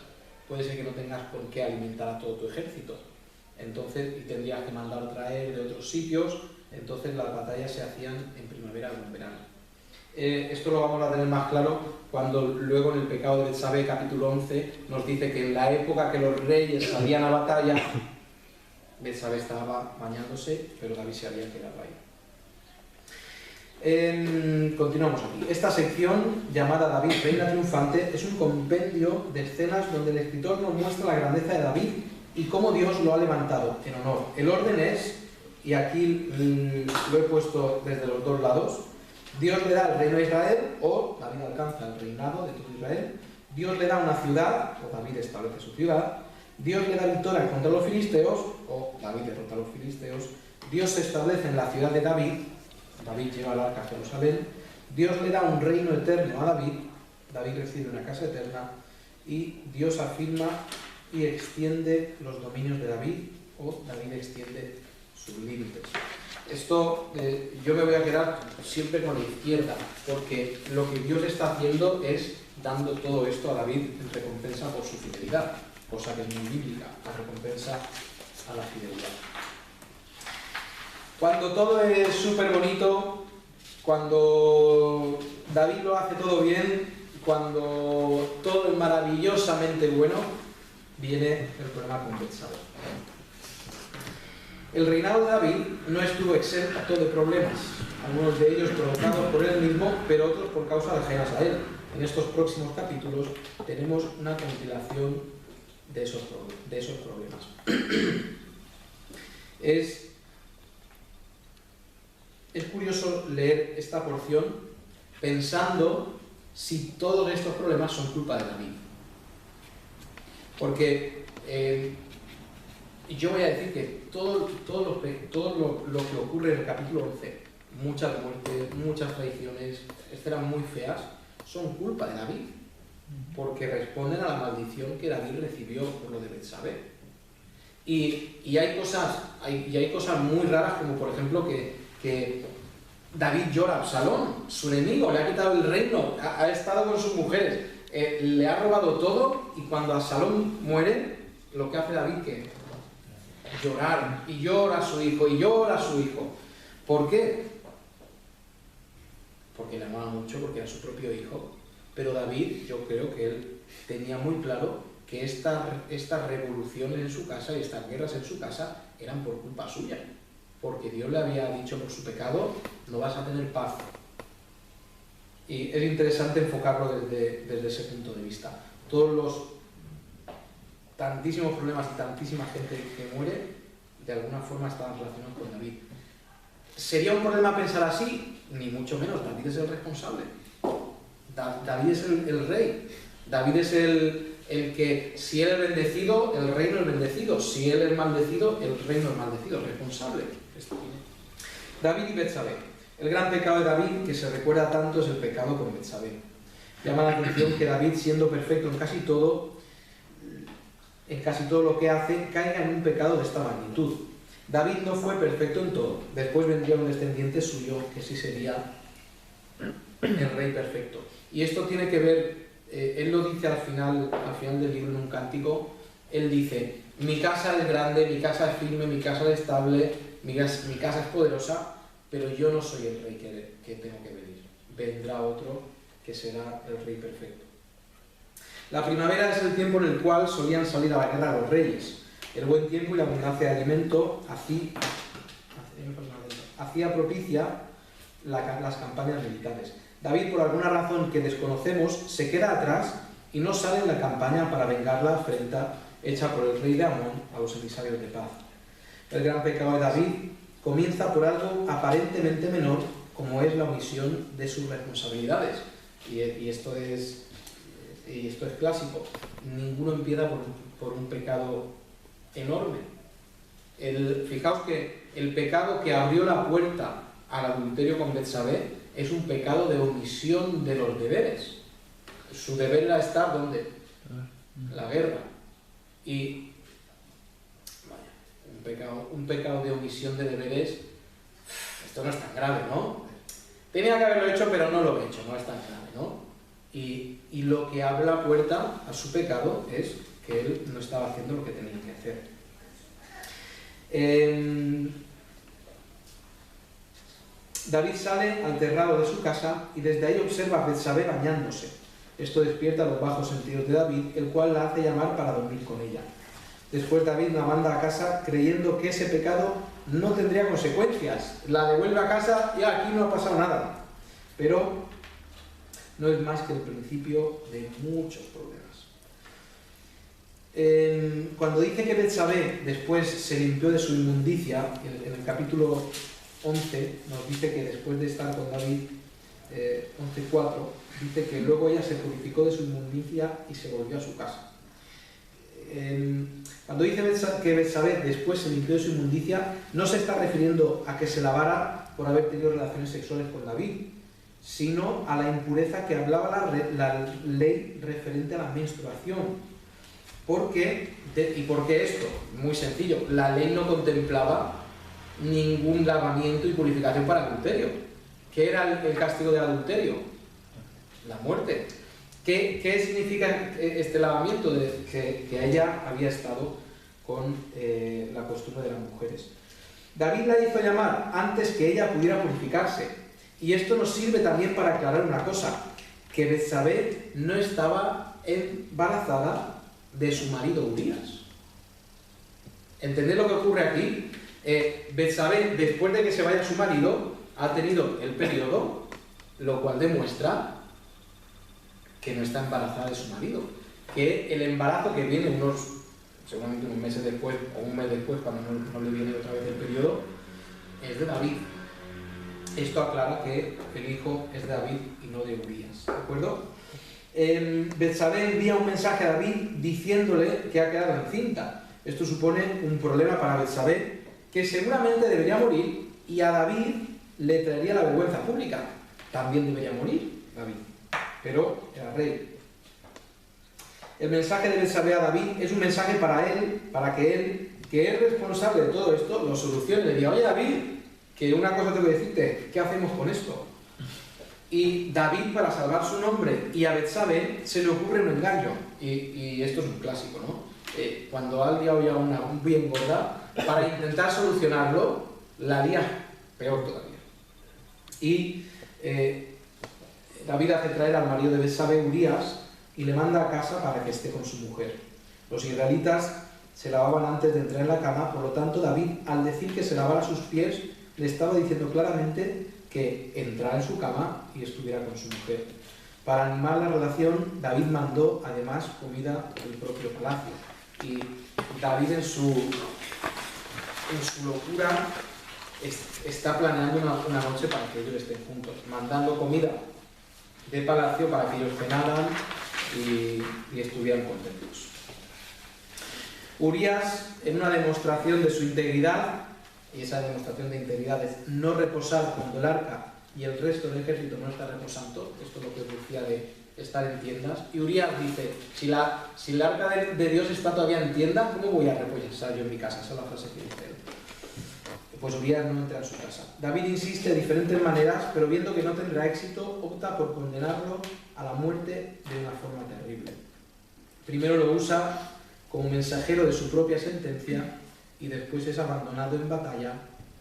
puede ser que no tengas por qué alimentar a todo tu ejército. Entonces, y tendrías que mandar traer de otros sitios, entonces las batallas se hacían en primavera o en verano. Esto lo vamos a tener más claro cuando luego en el pecado de Betsabé, capítulo 11, nos dice que en la época que los reyes salían a batalla, Betsabé estaba bañándose, pero David se había quedado ahí. Continuamos aquí. Esta sección, llamada David Reina Triunfante, es un compendio de escenas donde el escritor nos muestra la grandeza de David y cómo Dios lo ha levantado en honor. El orden es, y aquí lo he puesto desde los dos lados: Dios le da el reino a Israel, o David alcanza el reinado de todo Israel. Dios le da una ciudad, o David establece su ciudad. Dios le da victoria contra los filisteos, o David derrota a los filisteos. Dios se establece en la ciudad de David. David lleva el arca a Jerusalén. Dios le da un reino eterno a David. David recibe una casa eterna. Y Dios afirma y extiende los dominios de David, o David extiende sus límites. Esto, yo me voy a quedar siempre con la izquierda, porque lo que Dios está haciendo es dando todo esto a David en recompensa por su fidelidad, cosa que es muy bíblica, la recompensa a la fidelidad. Cuando todo es súper bonito, cuando David lo hace todo bien, cuando todo es maravillosamente bueno, viene el problema con Betsabé. El reinado de David no estuvo exento de problemas, algunos de ellos provocados por él mismo, pero otros por causas ajenas a él. En estos próximos capítulos tenemos una compilación de esos problemas. Es curioso leer esta porción pensando si todos estos problemas son culpa de David. Porque yo voy a decir que todo lo que ocurre en el capítulo 11, muchas muertes, muchas traiciones, escenas muy feas, son culpa de David, porque responden a la maldición que David recibió por lo de Betsabé. Y hay cosas muy raras, como por ejemplo que David llora a Absalón, su enemigo, le ha quitado el reino, ha estado con sus mujeres, le ha robado todo, y cuando Absalón muere, lo que hace David, ¿qué? Llorar, y llora a su hijo, y llora a su hijo. ¿Por qué? Porque le amaba mucho, porque era su propio hijo. Pero David, yo creo que él tenía muy claro que estas revoluciones en su casa y estas guerras en su casa eran por culpa suya, porque Dios le había dicho: por su pecado no vas a tener paz. Y es interesante enfocarlo desde ese punto de vista. Todos los tantísimos problemas y tantísima gente que muere, de alguna forma estaban relacionados con David. ¿Sería un problema pensar así? Ni mucho menos. David es el responsable. David es el rey. David es el que, si él es bendecido, el reino es bendecido. Si él es maldecido, el reino es maldecido. Responsable. David y Betsabé. El gran pecado de David, que se recuerda tanto, es el pecado con Betsabé. Llama la atención que David, siendo perfecto en casi todo lo que hace, caiga en un pecado de esta magnitud. David no fue perfecto en todo. Después vendría un descendiente suyo, que sí sería el rey perfecto. Y esto tiene que ver, él lo dice al final del libro en un cántico. Él dice: mi casa es grande, mi casa es firme, mi casa es estable, mi casa es poderosa, pero yo no soy el rey que tengo que venir. Vendrá otro que será el rey perfecto. La primavera es el tiempo en el cual solían salir a la guerra los reyes. El buen tiempo y la abundancia de alimento hacía propicia las campañas militares. David, por alguna razón que desconocemos, se queda atrás y no sale en la campaña para vengar la afrenta hecha por el rey de Amón a los emisarios de paz. El gran pecado de David comienza por algo aparentemente menor, como es la omisión de sus responsabilidades. Y esto es clásico. Ninguno empieza por un pecado enorme. Fijaos que el pecado que abrió la puerta al adulterio con Betsabé es un pecado de omisión de los deberes. Su deber era estar ¿dónde? En la guerra. Y un pecado de omisión de deberes, esto no es tan grave, ¿no? Tenía que haberlo hecho, pero no lo he hecho, no es tan grave, ¿no? Y lo que abre la puerta a su pecado es que él no estaba haciendo lo que tenía que hacer. David sale al terrado de su casa y desde ahí observa a Betsabé bañándose. Esto despierta los bajos sentidos de David, el cual la hace llamar para dormir con ella. Después David la manda a casa creyendo que ese pecado no tendría consecuencias. La devuelve a casa y aquí no ha pasado nada. Pero no es más que el principio de muchos problemas. Cuando dice que Betsabé después se limpió de su inmundicia, en el capítulo 11 nos dice que después de estar con David, 11:4, dice que luego ella se purificó de su inmundicia y se volvió a su casa. Cuando dice que Betsabé después se limpió de su inmundicia, no se está refiriendo a que se lavara por haber tenido relaciones sexuales con David, sino a la impureza que hablaba la ley referente a la menstruación. ¿Por qué esto? Muy sencillo, la ley no contemplaba ningún lavamiento y purificación para adulterio. ¿Qué era el castigo del adulterio? La muerte. ¿Qué significa este lavamiento? Que ella había estado con la costumbre de las mujeres. David la hizo llamar antes que ella pudiera purificarse. Y esto nos sirve también para aclarar una cosa, que Betsabé no estaba embarazada de su marido Urías. ¿Entendéis lo que ocurre aquí? Betsabé, después de que se vaya su marido, ha tenido el periodo, lo cual demuestra que no está embarazada de su marido. Que el embarazo que viene seguramente unos meses después, o un mes después, cuando no le viene otra vez el periodo, es de David. Esto aclara que el hijo es de David y no de Urías. ¿De acuerdo? Betsabé envía un mensaje a David diciéndole que ha quedado encinta. Esto supone un problema para Betsabé, que seguramente debería morir, y a David le traería la vergüenza pública. También debería morir David, pero era rey. El mensaje de Betsabé a David es un mensaje para él, para que él, que es responsable de todo esto, lo solucione. Le diga: oye David, que una cosa tengo que decirte, ¿qué hacemos con esto? Y David, para salvar su nombre y a Betsabé, se le ocurre un engaño. Y esto es un clásico, ¿no? Cuando alguien oye un bien gorda, para intentar solucionarlo, la lía peor todavía. Y David hace traer al marido de Betsabé, Urías, y le manda a casa para que esté con su mujer. Los israelitas se lavaban antes de entrar en la cama, por lo tanto David, al decir que se lavara sus pies, le estaba diciendo claramente que entrara en su cama y estuviera con su mujer. Para animar la relación, David mandó además comida del propio palacio. Y David en su locura está planeando una noche para que ellos estén juntos, mandando comida de palacio para que ellos cenaran y estuvieran contentos. Urías, en una demostración de su integridad, y esa demostración de integridad es no reposar cuando el arca y el resto del ejército no está reposando, esto es lo que decía de estar en tiendas, y Urías dice: si el arca de Dios está todavía en tienda, ¿cómo voy a reposar yo en mi casa? Esa es la frase que dice él. Pues Urías no entra en su casa. David insiste de diferentes maneras, pero viendo que no tendrá éxito, opta por condenarlo a la muerte de una forma terrible. Primero lo usa como mensajero de su propia sentencia y después es abandonado en batalla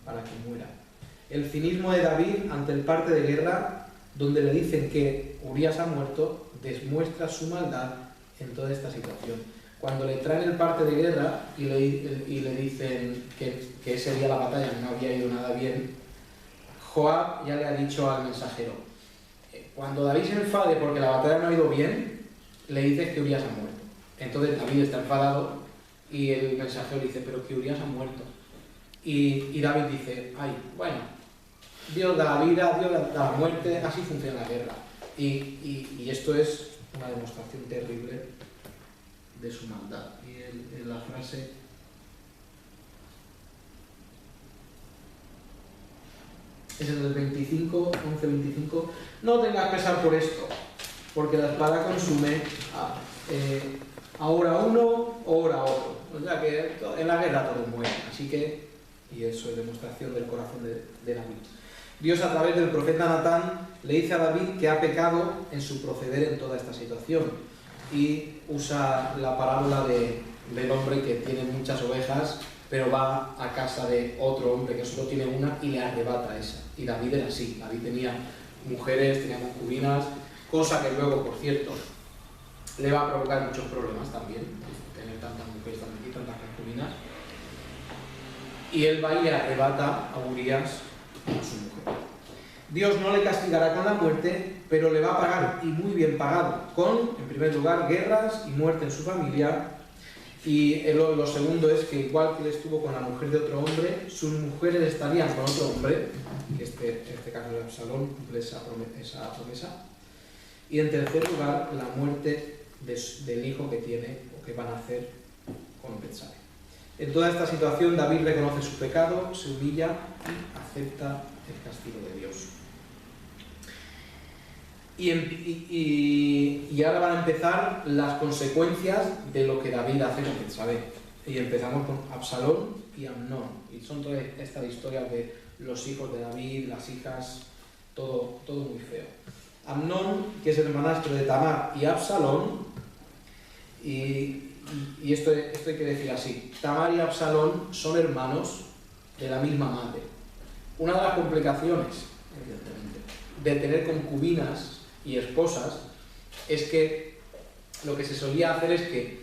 para que muera. El cinismo de David ante el parte de guerra, donde le dicen que Urías ha muerto, demuestra su maldad en toda esta situación. Cuando le traen el parte de guerra y le dicen que ese día la batalla no había ido nada bien, Joab ya le ha dicho al mensajero, cuando David se enfade porque la batalla no ha ido bien, le dices que Urías ha muerto. Entonces David está enfadado y el mensajero le dice, pero que Urías ha muerto. Y David dice, ay, bueno, Dios da la vida, Dios da la muerte, así funciona la guerra. Y esto es una demostración terrible de su maldad. Y en la frase es en el 25, 11-25, no tengas pesar por esto, porque la espada consume ahora uno, ahora otro. O sea que en la guerra todos mueren, así que, y eso es demostración del corazón de David. Dios a través del profeta Natán le dice a David que ha pecado en su proceder en toda esta situación y usa la parábola del hombre que tiene muchas ovejas pero va a casa de otro hombre que solo tiene una y le arrebata esa. Y David era así, David tenía mujeres, tenía concubinas, cosa que luego, por cierto, le va a provocar muchos problemas también, tener tantas mujeres y tantas concubinas. Y él va y le arrebata a Urías a su mujer. Dios no le castigará con la muerte, pero le va a pagar, y muy bien pagado, con, en primer lugar, guerras y muerte en su familia. Y lo segundo es que igual que él estuvo con la mujer de otro hombre, sus mujeres estarían con otro hombre, que en este caso era Absalón, cumple esa promesa. Y en tercer lugar, la muerte del hijo que tiene o que van a hacer con Betsabe. En toda esta situación, David reconoce su pecado, se humilla y acepta el castigo de Dios. Y ahora van a empezar las consecuencias de lo que David hace con Betsabe. Y empezamos con Absalón y Amnón. Y son todas estas historias de los hijos de David, las hijas, todo muy feo. Amnón, que es el hermanastro de Tamar y Absalón, y esto hay que decir así, Tamar y Absalón son hermanos de la misma madre. Una de las complicaciones, evidentemente, de tener concubinas y esposas es que lo que se solía hacer es que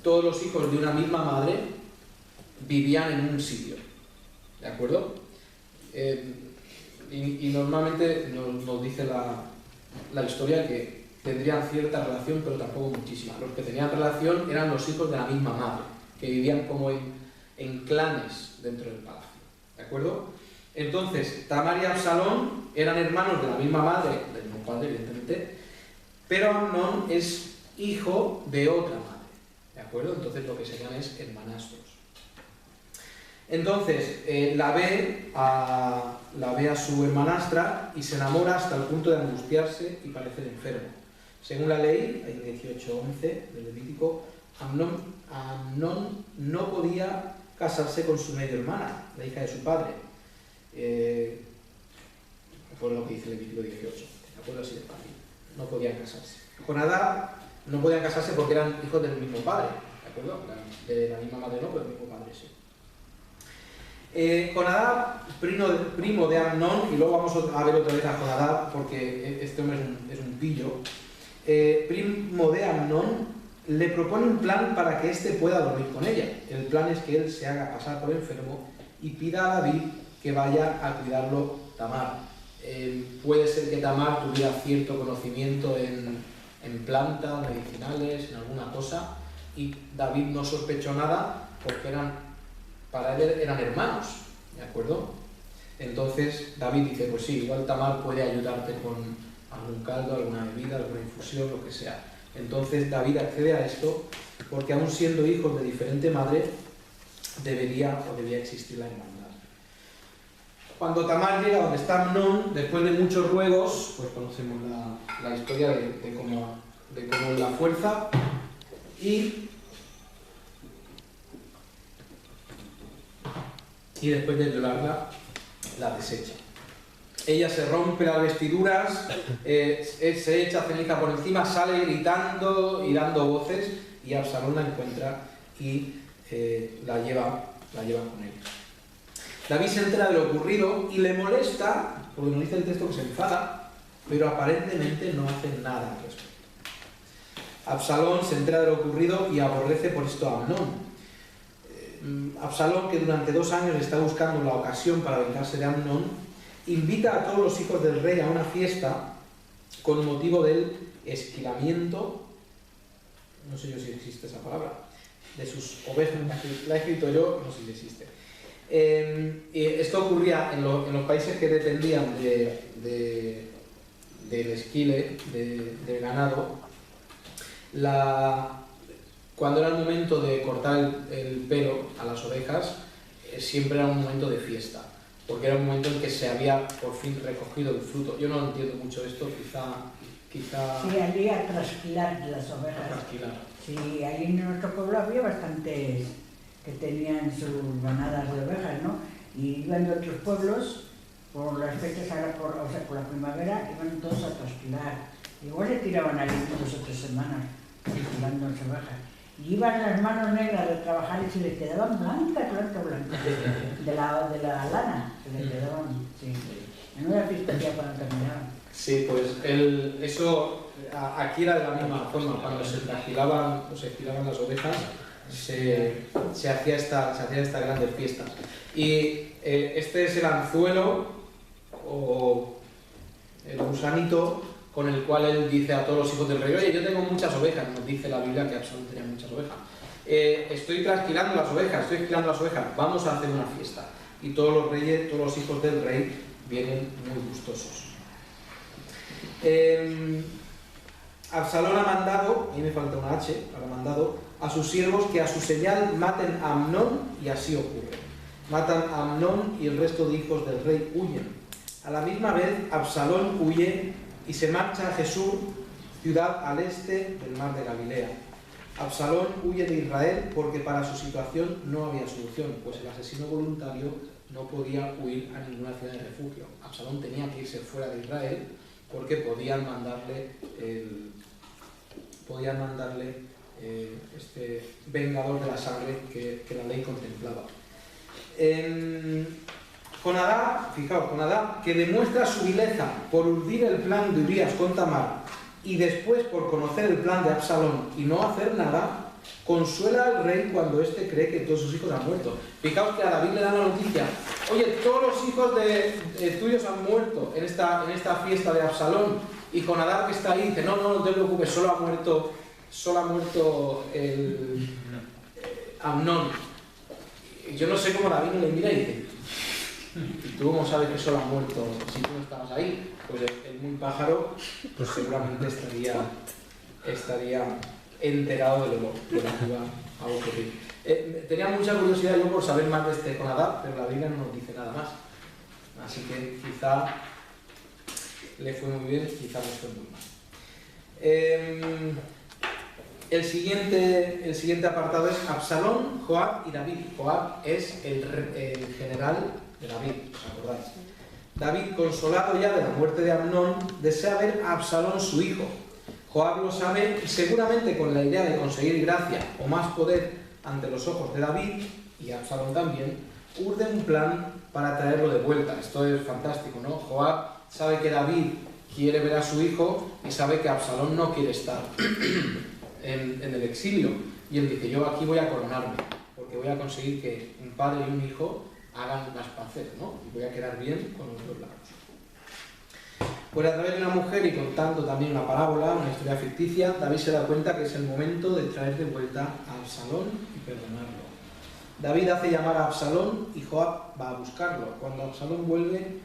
todos los hijos de una misma madre vivían en un sitio, ¿de acuerdo? Y normalmente nos dice la historia que tendrían cierta relación, pero tampoco muchísima. Los que tenían relación eran los hijos de la misma madre, que vivían como en clanes dentro del palacio, ¿de acuerdo? Entonces, Tamar y Absalón eran hermanos de la misma madre, del mismo padre, evidentemente, pero Amnón es hijo de otra madre, ¿de acuerdo? Entonces lo que serían es hermanastros. Entonces, la ve a su hermanastra y se enamora hasta el punto de angustiarse y parecer enfermo. Según la ley, en 18:11 del Levítico, Amnón no podía casarse con su medio hermana, la hija de su padre. Por lo que dice el Levítico 18, ¿de acuerdo? Así de fácil. No podían casarse. Jonadab no podían casarse porque eran hijos del mismo padre, ¿de acuerdo? De la misma madre no, pero del mismo padre sí. Jonadab, primo de Amnón, y luego vamos a ver otra vez a Jonadab porque este hombre es un pillo. Primo de Amnón le propone un plan para que éste pueda dormir con ella. El plan es que él se haga pasar por enfermo y pida a David que vaya a cuidarlo Tamar. Puede ser que Tamar tuviera cierto conocimiento en plantas medicinales, en alguna cosa, y David no sospechó nada porque para él eran hermanos, ¿de acuerdo? Entonces David dice, pues sí, igual Tamar puede ayudarte con algún caldo, alguna bebida, alguna infusión, lo que sea. Entonces David accede a esto porque aun siendo hijos de diferente madre, debía existir la hermandad. Cuando Tamar llega donde está Amnón, después de muchos ruegos, pues conocemos la historia de cómo la fuerza y después de violarla, la desecha. Ella se rompe las vestiduras, se echa ceniza por encima, sale gritando y dando voces, y Absalón la encuentra y la lleva con él. David se entera de lo ocurrido y le molesta, porque nos dice el texto que se enfada, pero aparentemente no hace nada al respecto. Absalón se entera de lo ocurrido y aborrece por esto a Amnón. Absalón, que durante 2 años está buscando la ocasión para vengarse de Amnón, invita a todos los hijos del rey a una fiesta con motivo del esquilamiento, no sé yo si existe esa palabra, de sus ovejas, la he escrito yo, no sé si existe. Esto ocurría en los países que dependían del esquile, del ganado. Cuando era el momento de cortar el pelo a las ovejas, siempre era un momento de fiesta, porque era un momento en que se había por fin recogido el fruto. Yo no entiendo mucho esto, quizá...
Sí, allí a trasquilar las ovejas.
A trasquilar.
Sí, allí en nuestro pueblo había bastantes que tenían sus manadas de ovejas, ¿no? Y iban de otros pueblos, por las fechas, ahora por la primavera, iban todos a trasquilar. Igual se tiraban ahí 2 o 3 semanas trasquilando las ovejas. Y iban las manos negras de trabajar y se les quedaban blancas. De la lana, se les quedaban, sí. En una fiesta ya cuando terminaban.
Sí, pues eso aquí era de la misma forma. Cuando se trasquilaban o se estilaban las ovejas, se hacía esta grandes fiestas. Y este es el anzuelo o el gusanito con el cual él dice a todos los hijos del rey: oye, yo tengo muchas ovejas. Nos dice la Biblia que Absalón tenía muchas ovejas. Estoy trasquilando las ovejas, vamos a hacer una fiesta. Y todos los reyes, todos los hijos del rey vienen muy gustosos. Absalón ha mandado, ahí me falta una H, ha mandado a sus siervos que a su señal maten a Amnón, y así ocurre. Matan a Amnón y el resto de hijos del rey huyen. A la misma vez, Absalón huye y se marcha a Jesús, ciudad al este del mar de Galilea. Absalón huye de Israel porque para su situación no había solución, pues el asesino voluntario no podía huir a ninguna ciudad de refugio. Absalón tenía que irse fuera de Israel porque podían mandarle este vengador de la sangre que la ley contemplaba. Jonadab, que demuestra su vileza por urdir el plan de Urías con Tamar y después por conocer el plan de Absalón y no hacer nada, consuela al rey cuando éste cree que todos sus hijos han muerto. Fijaos que a David le dan la noticia: oye, todos los hijos tuyos han muerto en esta fiesta de Absalón. Y Jonadab, que está ahí, dice: no te preocupes, solo ha muerto Amnón. Y yo no sé cómo David le mira y dice: ¿y tú cómo sabes que solo ha muerto si tú no estabas ahí? Pues el muy pájaro pues seguramente estaría enterado de lo que iba a ocurrir. Tenía mucha curiosidad yo por saber más de este Jonadab, pero la Biblia no nos dice nada más. Así que quizá le fue muy bien, quizá le fue muy mal. El siguiente apartado es Absalón, Joab y David. Joab es el general de David, ¿os acordáis? David, consolado ya de la muerte de Amnón, desea ver a Absalón su hijo. Joab lo sabe y seguramente con la idea de conseguir gracia o más poder ante los ojos de David, y Absalón también, urde un plan para traerlo de vuelta. Esto es fantástico, ¿no? Joab sabe que David quiere ver a su hijo y sabe que Absalón no quiere estar en el exilio. Y él dice: yo aquí voy a coronarme, porque voy a conseguir que un padre y un hijo hagan las paces, ¿no? Y voy a quedar bien con los dos lados. Pues a través de una mujer y contando también una parábola, una historia ficticia, David se da cuenta que es el momento de traer de vuelta a Absalón y perdonarlo. David hace llamar a Absalón y Joab va a buscarlo. Cuando Absalón vuelve,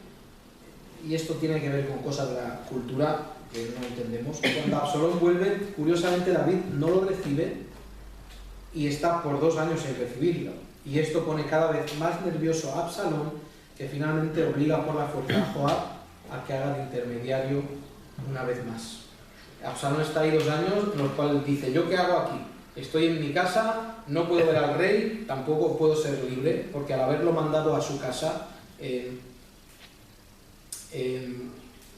y esto tiene que ver con cosas de la cultura que no entendemos, cuando Absalón vuelve, curiosamente David no lo recibe y está por 2 años sin recibirlo. Y esto pone cada vez más nervioso a Absalón, que finalmente obliga por la fuerza a Joab a que haga de intermediario una vez más. Absalón está ahí 2 años en los cuales dice: ¿yo qué hago aquí? Estoy en mi casa, no puedo ver al rey, tampoco puedo ser libre, porque al haberlo mandado a su casa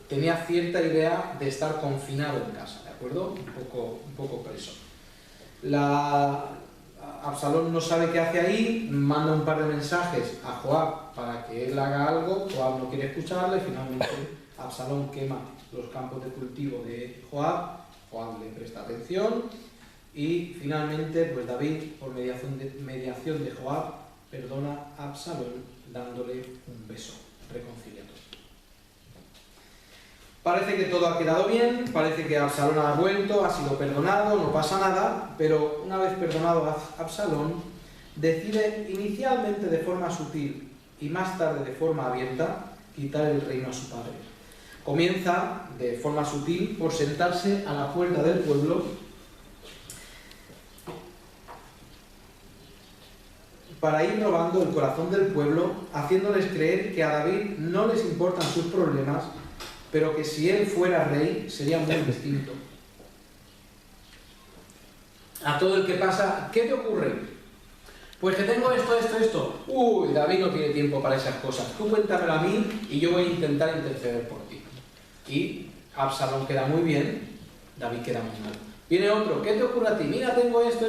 tenía cierta idea de estar confinado en casa, ¿de acuerdo? Un poco preso. Absalón no sabe qué hace ahí, manda un par de mensajes a Joab para que él haga algo, Joab no quiere escucharle, finalmente Absalón quema los campos de cultivo de Joab, Joab le presta atención y finalmente pues David, por mediación de Joab, perdona a Absalón dándole un beso reconciliatorio. Parece que todo ha quedado bien, parece que Absalón ha vuelto, ha sido perdonado, no pasa nada, pero una vez perdonado a Absalón, decide inicialmente de forma sutil y más tarde de forma abierta quitar el reino a su padre. Comienza de forma sutil por sentarse a la puerta del pueblo para ir robando el corazón del pueblo, haciéndoles creer que a David no les importan sus problemas, pero que si él fuera rey sería muy distinto. A todo el que pasa, ¿qué te ocurre? Pues que tengo esto. Uy, David no tiene tiempo para esas cosas. Tú cuéntamelo a mí y yo voy a intentar interceder por ti. Y Absalón queda muy bien, David queda muy mal. Viene otro, ¿qué te ocurre a ti? Mira, tengo esto.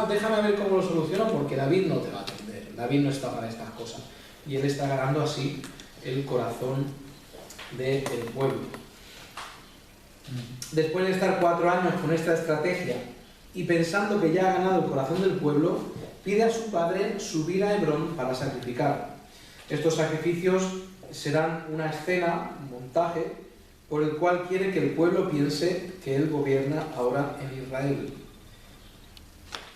Déjame ver cómo lo soluciono porque David no te va a atender. David no está para estas cosas. Y él está ganando así el corazón del pueblo. Después de estar 4 años con esta estrategia y pensando que ya ha ganado el corazón del pueblo, pide a su padre subir a Hebrón para sacrificar. Estos sacrificios serán una escena, un montaje, por el cual quiere que el pueblo piense que él gobierna ahora en Israel.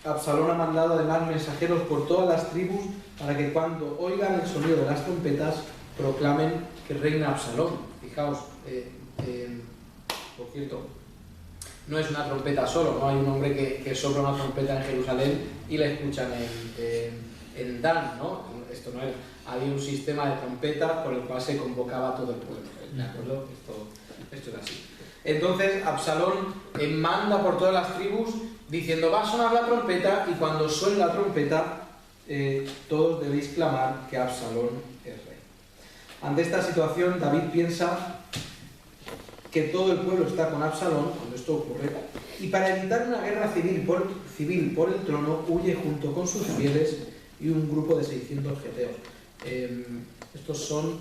Absalón ha mandado además mensajeros por todas las tribus para que cuando oigan el sonido de las trompetas proclamen que reina Absalón. Fijaos, por cierto, no es una trompeta solo, no hay un hombre que sopla una trompeta en Jerusalén y la escuchan en Dan, ¿no? Esto no era. Había un sistema de trompetas por el cual se convocaba a todo el pueblo, ¿de acuerdo? Esto es así. Entonces Absalón manda por todas las tribus diciendo va a sonar la trompeta y cuando suene la trompeta todos debéis clamar que Absalón es rey. Ante esta situación, David piensa que todo el pueblo está con Absalón cuando esto ocurre, y para evitar una guerra civil por el trono, huye junto con sus fieles y un grupo de 600 geteos. Estos son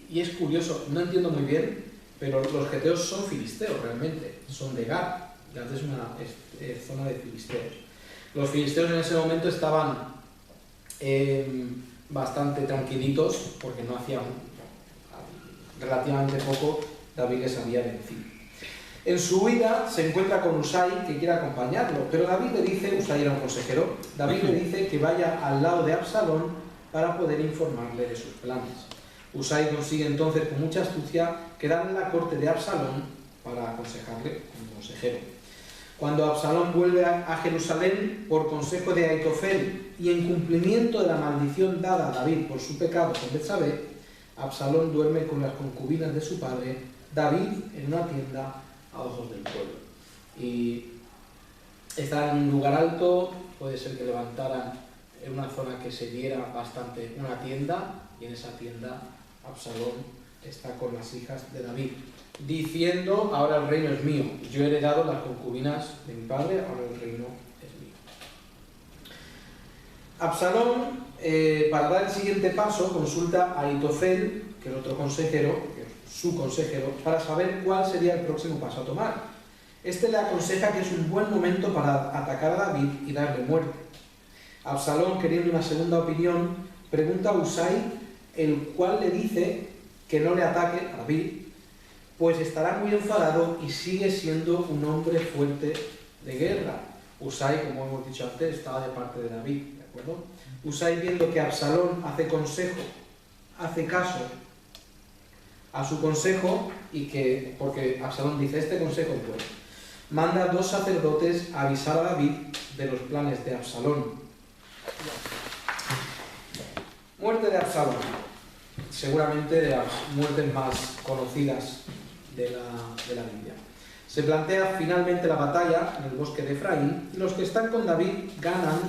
y es curioso, no entiendo muy bien, pero los geteos son filisteos realmente, son de Gad. Gad es una zona de filisteos. Los filisteos en ese momento estaban bastante tranquilitos porque no hacían relativamente poco David les había vencido. En su huida se encuentra con Usai que quiere acompañarlo, pero David le dice, Usai era un consejero, David le dice que vaya al lado de Absalón para poder informarle de sus planes. Usai consigue entonces con mucha astucia quedar en la corte de Absalón para aconsejarle como consejero. Cuando Absalón vuelve a Jerusalén por consejo de Aitofel y en cumplimiento de la maldición dada a David por su pecado con Betsabé, Absalón duerme con las concubinas de su padre, David, en una tienda a ojos del pueblo. Y está en un lugar alto, puede ser que levantaran en una zona que se viera bastante una tienda, y en esa tienda Absalón está con las hijas de David, diciendo, ahora el reino es mío, yo he heredado las concubinas de mi padre, ahora el reino es mío. Absalón, para dar el siguiente paso, consulta a Aitofel, que es otro consejero, que es su consejero, para saber cuál sería el próximo paso a tomar. Este le aconseja que es un buen momento para atacar a David y darle muerte. Absalón, queriendo una segunda opinión, pregunta a Usai, el cual le dice que no le ataque a David, pues estará muy enfadado y sigue siendo un hombre fuerte de guerra. Usai, como hemos dicho antes, estaba de parte de David, ¿de acuerdo? Usai, viendo que Absalón hace caso a su consejo, y que, porque Absalón dice, este consejo es bueno, manda a 2 sacerdotes a avisar a David de los planes de Absalón. Muerte de Absalón, seguramente de las muertes más conocidas de la Biblia. Se plantea finalmente la batalla en el bosque de Efraín y los que están con David ganan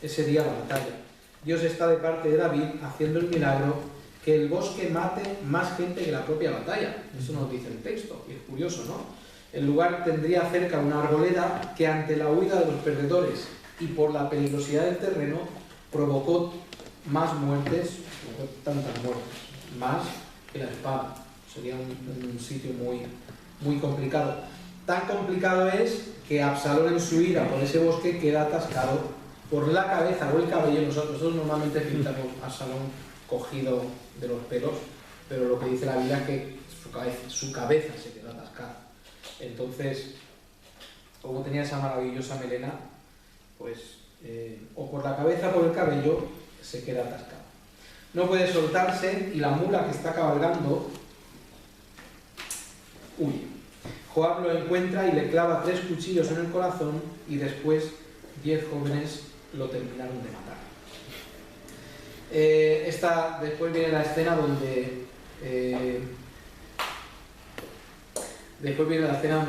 ese día la batalla. Dios está de parte de David haciendo el milagro que el bosque mate más gente que la propia batalla. Eso nos dice el texto y es curioso, ¿no? El lugar tendría cerca una arboleda que, ante la huida de los perdedores y por la peligrosidad del terreno, provocó más muertes, tantas muertes, más que la espada. Sería un sitio muy complicado. Tan complicado es que Absalón, en su ira por ese bosque, queda atascado por la cabeza o el cabello. Nosotros normalmente pintamos a Absalón cogido de los pelos, pero lo que dice la Biblia es que su cabeza se quedó atascada. Entonces, como tenía esa maravillosa melena, pues o por la cabeza o por el cabello se queda atascado. No puede soltarse y la mula que está cabalgando huye. Joab lo encuentra y le clava 3 cuchillos en el corazón, y después 10 jóvenes lo terminaron de matar. Después viene la escena donde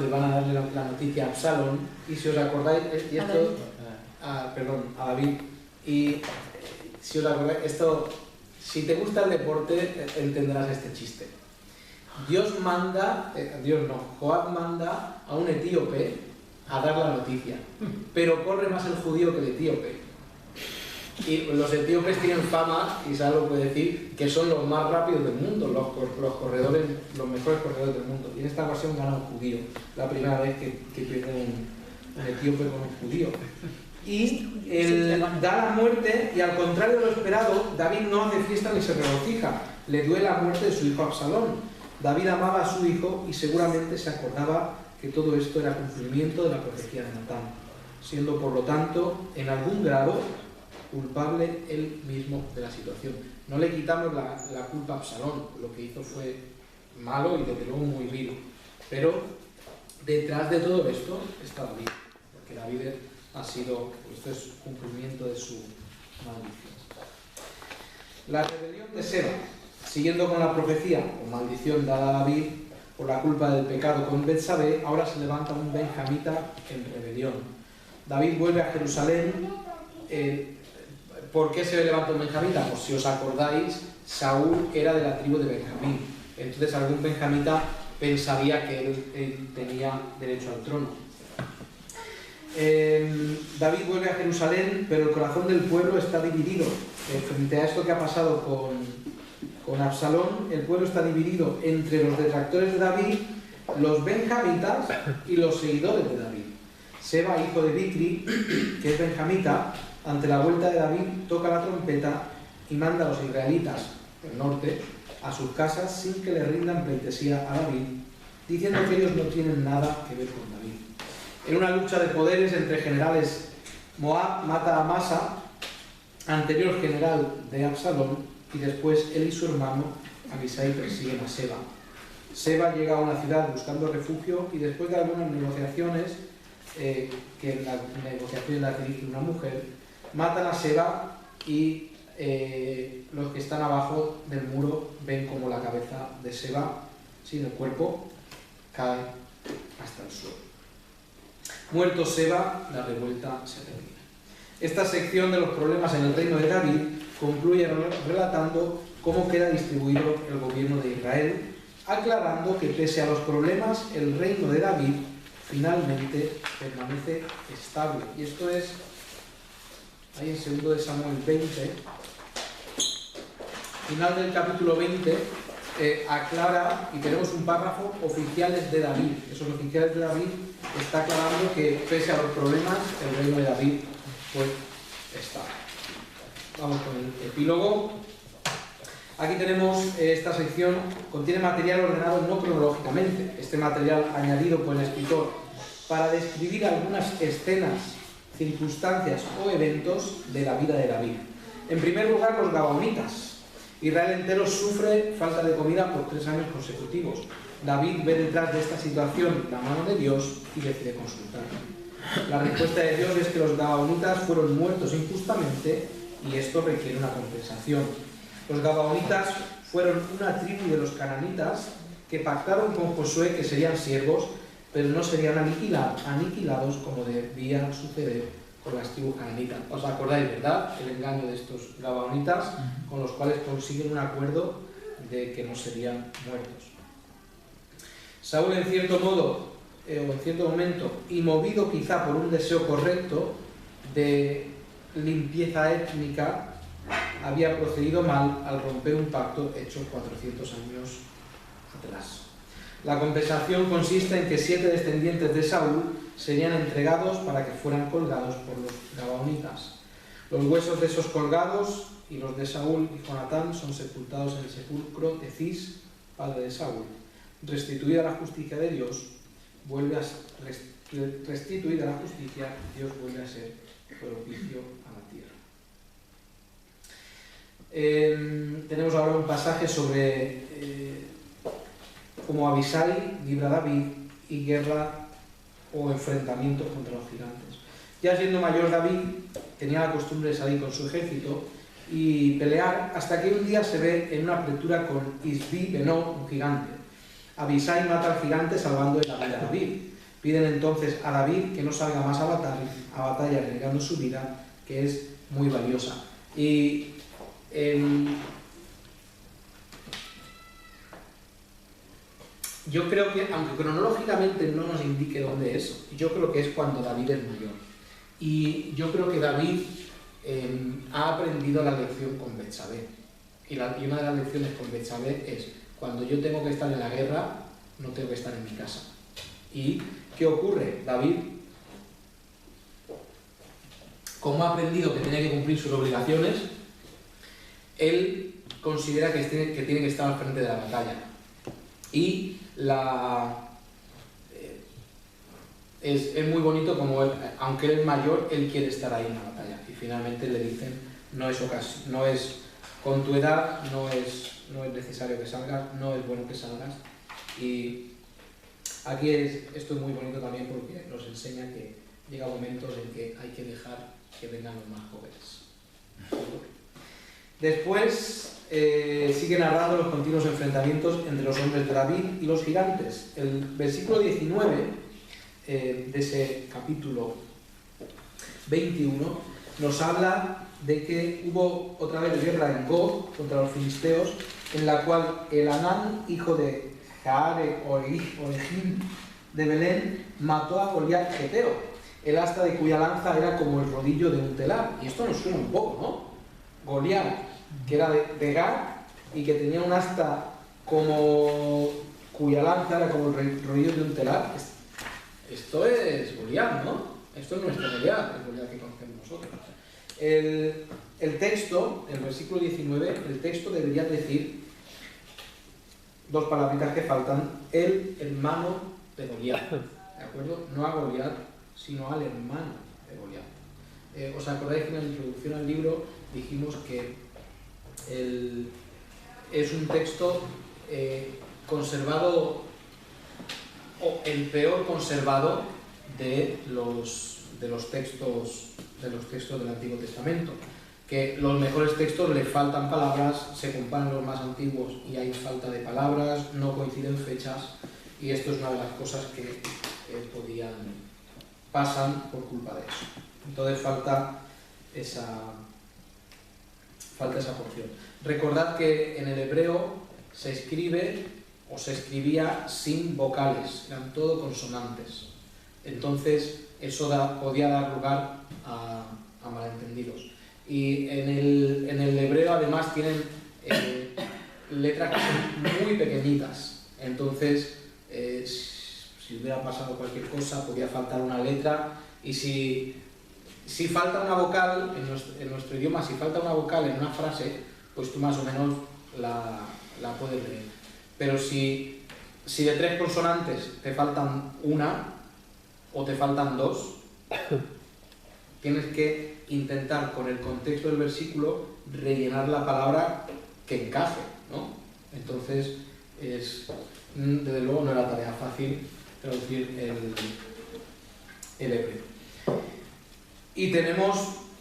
van a darle la noticia a Absalón, y si os acordáis, y esto, a David, y si os acordáis, esto, si te gusta el deporte, entenderás este chiste. Joab manda a un etíope a dar la noticia, pero corre más el judío que el etíope. Y los etíopes tienen fama, y Israel lo puede decir, que son los más rápidos del mundo, los corredores, los mejores corredores del mundo. Y en esta ocasión gana un judío, la primera vez que pierde un etíope con un judío. Y él da la muerte, y al contrario de lo esperado, David no hace fiesta ni se regocija. Le duele la muerte de su hijo Absalón. David amaba a su hijo y seguramente se acordaba que todo esto era cumplimiento de la profecía de Natán, siendo por lo tanto, en algún grado, culpable él mismo de la situación. No le quitamos la culpa a Absalón, lo que hizo fue malo y desde luego muy vil, pero detrás de todo esto está David, porque David ha sido, esto es cumplimiento de su maldición. La rebelión de Seba, siguiendo con la profecía o maldición dada a David por la culpa del pecado con Betsabé, ahora se levanta un benjamita en rebelión. David vuelve a Jerusalén. ¿Por qué se levanta un benjamita? Pues si os acordáis, Saúl era de la tribu de Benjamín. Entonces algún benjamita pensaría que él tenía derecho al trono. David vuelve a Jerusalén, pero el corazón del pueblo está dividido. Frente a esto que ha pasado con Absalón, el pueblo está dividido entre los detractores de David, los benjamitas y los seguidores de David. Seba, hijo de Bicri, que es benjamita, ante la vuelta de David, toca la trompeta y manda a los israelitas del norte a sus casas sin que le rindan pleitesía a David, diciendo que ellos no tienen nada que ver con David. En una lucha de poderes entre generales, Moab mata a Amasa, anterior general de Absalón, y después él y su hermano Abisai persiguen a Seba. Seba llega a una ciudad buscando refugio, y después de algunas negociaciones, que en las negociaciones las dirige una mujer, matan a Seba, y los que están abajo del muro ven como la cabeza de Seba, sin el cuerpo, cae hasta el suelo. Muerto Seba, la revuelta se termina. Esta sección de los problemas en el reino de David concluye relatando cómo queda distribuido el gobierno de Israel, aclarando que pese a los problemas, el reino de David finalmente permanece estable. Y esto es ahí en 2 de Samuel 20, final del capítulo 20, aclara, y tenemos un párrafo, oficiales de David. Esos oficiales de David está aclarando que pese a los problemas, el reino de David pues está. Vamos con el epílogo. Aquí tenemos esta sección, contiene material ordenado no cronológicamente. Este material añadido por el escritor para describir algunas escenas, circunstancias o eventos de la vida de David. En primer lugar, los gabaonitas. Israel entero sufre falta de comida por 3 años consecutivos. David ve detrás de esta situación la mano de Dios y decide consultarla. La respuesta de Dios es que los gabaonitas fueron muertos injustamente, y esto requiere una compensación. Los gabaonitas fueron una tribu de los cananitas que pactaron con Josué que serían siervos, pero no serían aniquilados como debía suceder con las tribus cananitas. ¿Os acordáis, verdad? El engaño de estos gabaonitas, con los cuales consiguen un acuerdo de que no serían muertos. Saúl, en cierto modo, o en cierto momento, y movido quizá por un deseo correcto de limpieza étnica, había procedido mal al romper un pacto hecho 400 años atrás. La compensación consiste en que 7 descendientes de Saúl serían entregados para que fueran colgados por los gabaonitas. Los huesos de esos colgados y los de Saúl y Jonatán son sepultados en el sepulcro de Cis, padre de Saúl. Restituida la justicia de Dios, restituida la justicia, Dios vuelve a ser propicio a la tierra. Tenemos ahora un pasaje sobre cómo Abisai libra a David y guerra o enfrentamientos contra los gigantes. Ya siendo mayor, David tenía la costumbre de salir con su ejército y pelear, hasta que un día se ve en una apretura con Isbi Benob, un gigante. Abisai mata al gigante salvando la vida a David. Piden entonces a David que no salga más a batalla arriesgando su vida, que es muy valiosa. Y yo creo que, aunque cronológicamente no nos indique dónde es, yo creo que es cuando David es mayor. Y yo creo que David ha aprendido la lección con Betsabé. Y una de las lecciones con Betsabé es: cuando yo tengo que estar en la guerra, no tengo que estar en mi casa. ¿Y qué ocurre? David, como ha aprendido que tiene que cumplir sus obligaciones, él considera que tiene que estar al frente de la batalla. Y es muy bonito como él, aunque él es mayor, él quiere estar ahí en la batalla. Y finalmente le dicen: no es con tu edad, no es necesario que salgas, no es bueno que salgas. Y aquí esto es muy bonito también porque nos enseña que llega momentos en que hay que dejar que vengan los más jóvenes. Después sigue narrando los continuos enfrentamientos entre los hombres de David y los gigantes. El versículo 19 de ese capítulo 21 nos habla de que hubo otra vez guerra en Gob contra los filisteos, en la cual Elhanán, hijo de Jaare Oregim de Belén, mató a Goliat geteo, el asta de cuya lanza era como el rodillo de un telar. Y esto nos suena un poco, ¿no? Goliat, que era de Gat y que tenía un asta cuya lanza era como el rodillo de un telar. Esto es Goliat, ¿no? Esto es nuestro Goliat, el Goliat que conocemos nosotros. El texto, el versículo 19, el texto debería decir dos palabritas que faltan: el hermano de Goliat, ¿de acuerdo? No a Goliat, sino al hermano de Goliat. ¿Os acordáis que en la introducción al libro dijimos que es un texto conservado, o el peor conservado de los textos del Antiguo Testamento? Que los mejores textos le faltan palabras, se comparan los más antiguos y hay falta de palabras, no coinciden fechas, y esto es una de las cosas que pasan por culpa de eso. Entonces falta esa porción. Recordad que en el hebreo se escribe o se escribía sin vocales, eran todo consonantes. Entonces eso podía dar lugar a malentendidos. Y en el hebreo además tienen letras que son muy pequeñitas. Entonces, si hubiera pasado cualquier cosa, podía faltar una letra. Y si falta una vocal, en nuestro idioma, si falta una vocal en una frase, pues tú más o menos la puedes leer. Pero si de 3 consonantes te faltan una o te faltan 2, tienes que intentar con el contexto del versículo rellenar la palabra que encaje, ¿no? Entonces, desde luego no era tarea fácil traducir el hebreo. Y tenemos,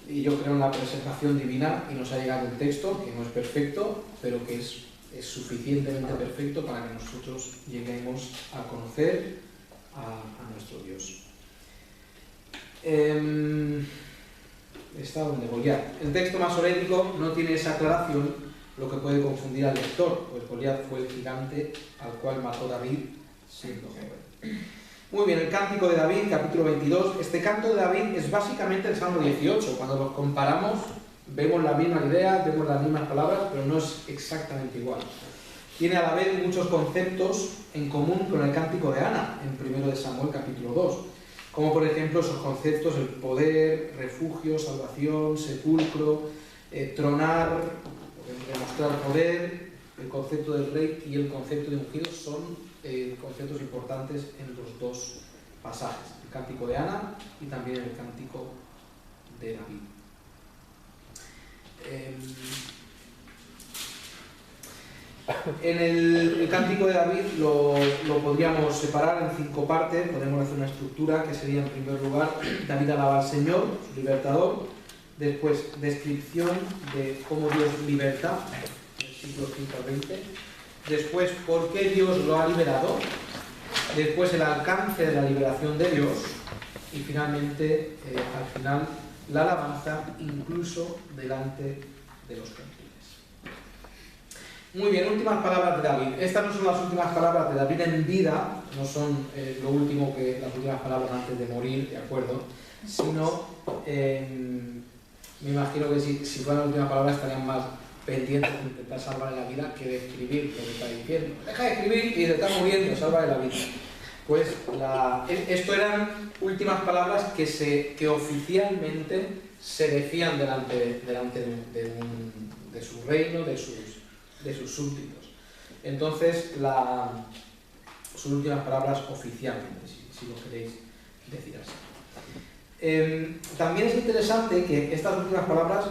y yo creo en la preservación divina, y nos ha llegado un texto que no es perfecto, pero que es suficientemente perfecto para que nosotros lleguemos a conocer a nuestro Dios. Está donde Goliat. El texto masorético no tiene esa aclaración, lo que puede confundir al lector, pues Goliat fue el gigante al cual mató David siendo joven. Muy bien, el Cántico de David, capítulo 22. Este canto de David es básicamente el Salmo 18. Cuando los comparamos, vemos la misma idea, vemos las mismas palabras, pero no es exactamente igual. Tiene a la vez muchos conceptos en común con el Cántico de Ana, en 1 de Samuel, capítulo 2. Como por ejemplo esos conceptos, el poder, refugio, salvación, sepulcro, tronar, demostrar poder, el concepto del rey y el concepto de ungido son conceptos importantes en los dos pasajes, el Cántico de Ana y también el Cántico de David. En el Cántico de David lo podríamos separar en 5 partes, podemos hacer una estructura que sería en primer lugar David alaba al Señor, su libertador, después descripción de cómo Dios liberta, versículos 15 al 20, después por qué Dios lo ha liberado, después el alcance de la liberación de Dios y finalmente, al final, la alabanza incluso delante de los gentiles. Muy bien, últimas palabras de David. Estas no son las últimas palabras de David en vida, no son las últimas palabras antes de morir, ¿de acuerdo? Sino, me imagino que si fueran las últimas palabras estarían más pendientes de intentar salvarle la vida que de escribir lo que está diciendo. Deja de escribir y se está muriendo, sálvale la vida. Pues esto eran últimas palabras que oficialmente se decían delante de su reino, de sus súbditos. Entonces, sus últimas palabras oficialmente, si lo queréis decir así. También es interesante que estas últimas palabras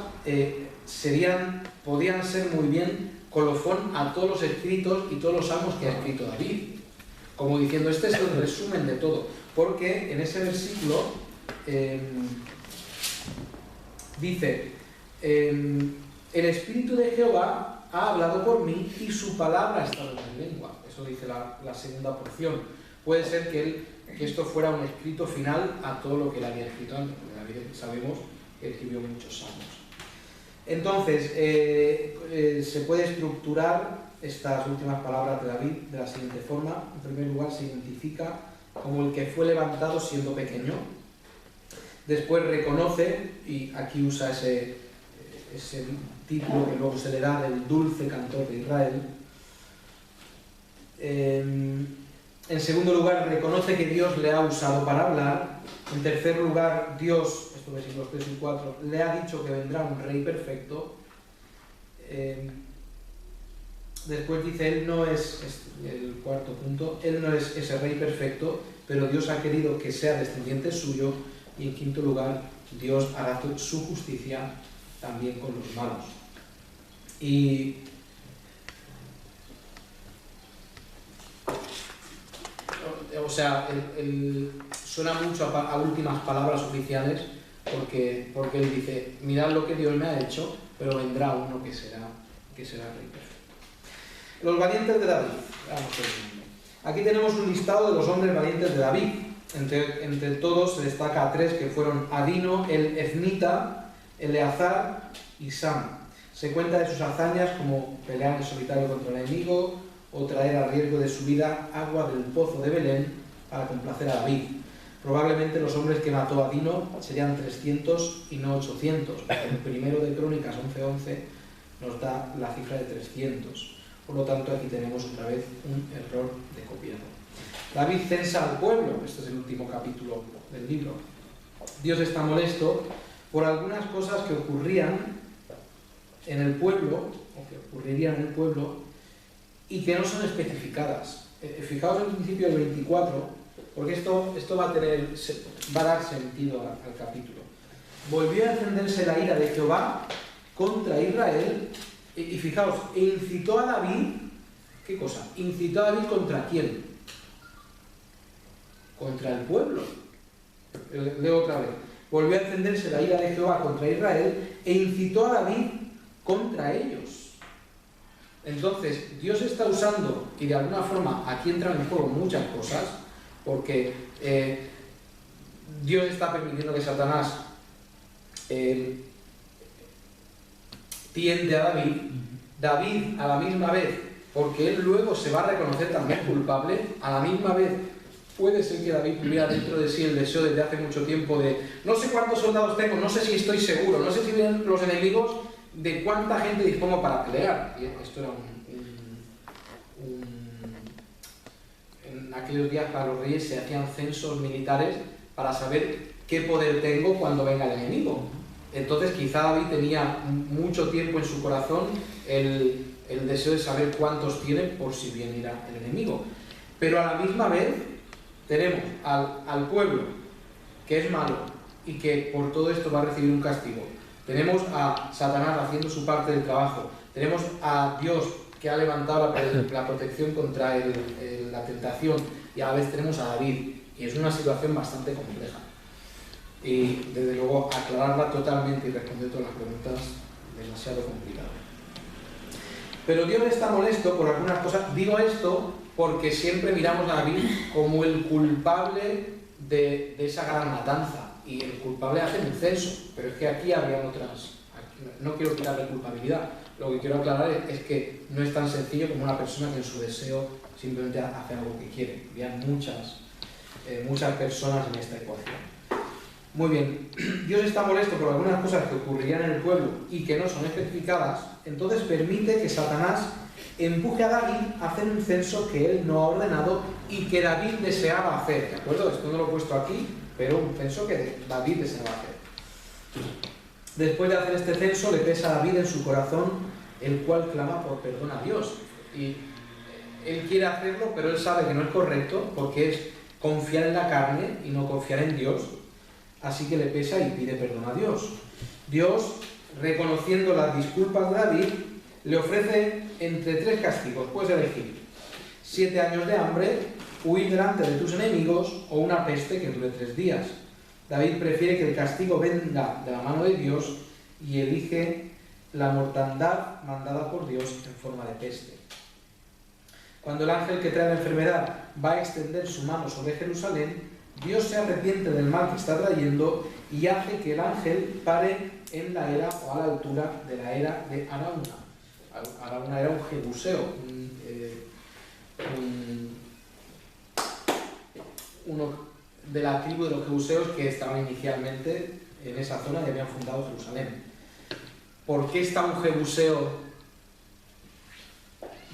podían ser muy bien colofón a todos los escritos y todos los salmos que ha escrito David. Como diciendo, este es el resumen de todo. Porque en ese versículo dice, el Espíritu de Jehová ha hablado por mí y su palabra ha estado en mi lengua. Eso dice la segunda porción. Puede ser que esto fuera un escrito final a todo lo que él había escrito antes, porque David sabemos que escribió muchos salmos. Entonces, se puede estructurar estas últimas palabras de David de la siguiente forma. En primer lugar, se identifica como el que fue levantado siendo pequeño. Después reconoce, y aquí usa ese título que luego se le da del dulce cantor de Israel. En segundo lugar, reconoce que Dios le ha usado para hablar. En tercer lugar, Dios, estos versículos 3 y 4, le ha dicho que vendrá un rey perfecto. Después dice, él no es el cuarto punto, él no es ese rey perfecto, pero Dios ha querido que sea descendiente suyo. Y en quinto lugar, Dios hará su justicia también con los malos. Y o sea, suena mucho a últimas palabras oficiales porque él dice, mirad lo que Dios me ha hecho, pero vendrá uno que será rey perfecto. Los valientes de David. Aquí tenemos un listado de los hombres valientes de David. Entre todos se destaca a 3 que fueron Adino, el Eznita, Eleazar y Sam. Se cuenta de sus hazañas como pelear en solitario contra el enemigo o traer a riesgo de su vida agua del pozo de Belén para complacer a David. Probablemente los hombres que mató Adino serían 300 y no 800. El primero de Crónicas 11:11 nos da la cifra de 300. Por lo tanto, aquí tenemos otra vez un error de copiado. David censa al pueblo. Este es el último capítulo del libro. Dios está molesto por algunas cosas que ocurrían en el pueblo, o que ocurrirían en el pueblo, y que no son especificadas. Fijaos en el principio del 24, porque esto va a dar sentido al capítulo. Volvió a encenderse la ira de Jehová contra Israel, y fijaos, incitó a David, ¿qué cosa? Incitó a David ¿contra quién? Contra el pueblo. Leo otra vez. Volvió a encenderse la ira de Jehová contra Israel e incitó a David contra ellos. Entonces, Dios está usando, y de alguna forma aquí entran en juego muchas cosas, porque Dios está permitiendo que Satanás tiende a David. David, a la misma vez, porque él luego se va a reconocer también culpable, a la misma vez puede ser que David tuviera dentro de sí el deseo desde hace mucho tiempo de no sé cuántos soldados tengo, no sé si estoy seguro, no sé si vienen los enemigos, de cuánta gente dispongo para pelear. Y esto era en aquellos días para los reyes se hacían censos militares para saber qué poder tengo cuando venga el enemigo. Entonces quizá David tenía mucho tiempo en su corazón el deseo de saber cuántos tiene por si bien irá el enemigo. Pero a la misma vez tenemos al pueblo que es malo y que por todo esto va a recibir un castigo. Tenemos a Satanás haciendo su parte del trabajo. Tenemos a Dios que ha levantado la protección contra la tentación, y a la vez tenemos a David, y es una situación bastante compleja. Y desde luego aclararla totalmente y responder todas las preguntas demasiado complicado. Pero Dios está molesto por algunas cosas. Digo esto porque siempre miramos a David como el culpable de esa gran matanza, y el culpable hace un censo, pero es que aquí había otras. No quiero quitarle culpabilidad, lo que quiero aclarar es que no es tan sencillo como una persona que en su deseo simplemente hace algo que quiere. Había muchas personas en esta ecuación. Muy bien, Dios está molesto por algunas cosas que ocurrirían en el pueblo y que no son especificadas, entonces permite que Satanás empuje a David a hacer un censo que él no ha ordenado y que David deseaba hacer, ¿de acuerdo? Esto no lo he puesto aquí, pero un censo que David deseaba hacer. Después de hacer este censo, le pesa a David en su corazón, el cual clama por perdón a Dios. Y él quiere hacerlo, pero él sabe que no es correcto, porque es confiar en la carne y no confiar en Dios. Así que le pesa y pide perdón a Dios. Dios, reconociendo las disculpas de David, le ofrece entre 3 castigos. Puedes elegir 7 años de hambre, huir delante de tus enemigos o una peste que dure 3 días. David prefiere que el castigo venga de la mano de Dios y elige la mortandad mandada por Dios en forma de peste. Cuando el ángel que trae la enfermedad va a extender su mano sobre Jerusalén, Dios se arrepiente del mal que está trayendo y hace que el ángel pare en la era o a la altura de la era de Arauna. Arauna era un jebuseo, uno de la tribu de los jebuseos que estaban inicialmente en esa zona y habían fundado Jerusalén. ¿Por qué está un jebuseo?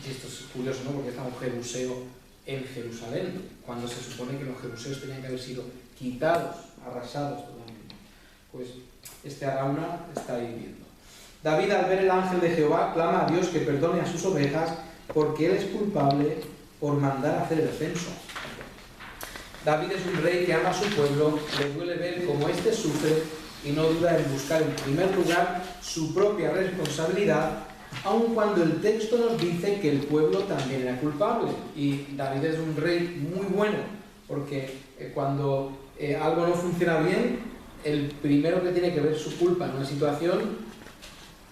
Y esto es curioso, ¿no? ¿Por qué está un jebuseo en Jerusalén, cuando se supone que los jebuseos tenían que haber sido quitados, arrasados totalmente? Pues este Arauna está ahí viendo. David, al ver el ángel de Jehová, clama a Dios que perdone a sus ovejas, porque él es culpable por mandar a hacer el censo. David es un rey que ama a su pueblo, le duele ver cómo éste sufre y no duda en buscar en primer lugar su propia responsabilidad, aun cuando el texto nos dice que el pueblo también era culpable. Y David es un rey muy bueno, porque cuando algo no funciona bien, el primero que tiene que ver su culpa en una situación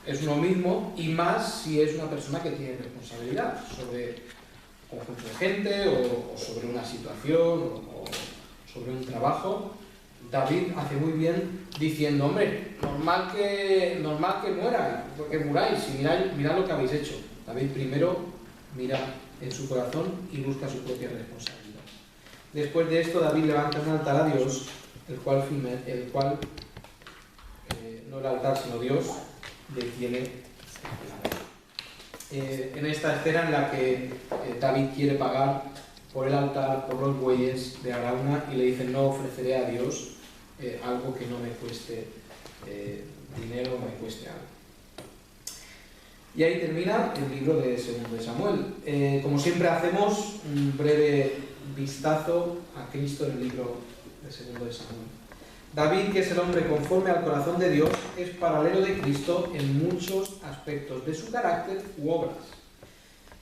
es uno mismo, y más si es una persona que tiene responsabilidad sobre un conjunto de gente o sobre una situación o sobre un trabajo. David hace muy bien diciendo, hombre, normal que muera, porque muráis, y mirad lo que habéis hecho. David primero mira en su corazón y busca su propia responsabilidad. Después de esto, David levanta un altar a Dios, el cual no el altar sino Dios detiene la guerra. En esta escena en la que David quiere pagar por el altar, por los bueyes de Arauna, y le dice, no ofreceré a Dios algo que no me cueste dinero, me cueste algo. Y ahí termina el libro de 2 de Samuel. Como siempre hacemos un breve vistazo a Cristo en el libro de 2 de Samuel. David, que es el hombre conforme al corazón de Dios, es paralelo de Cristo en muchos aspectos de su carácter u obras.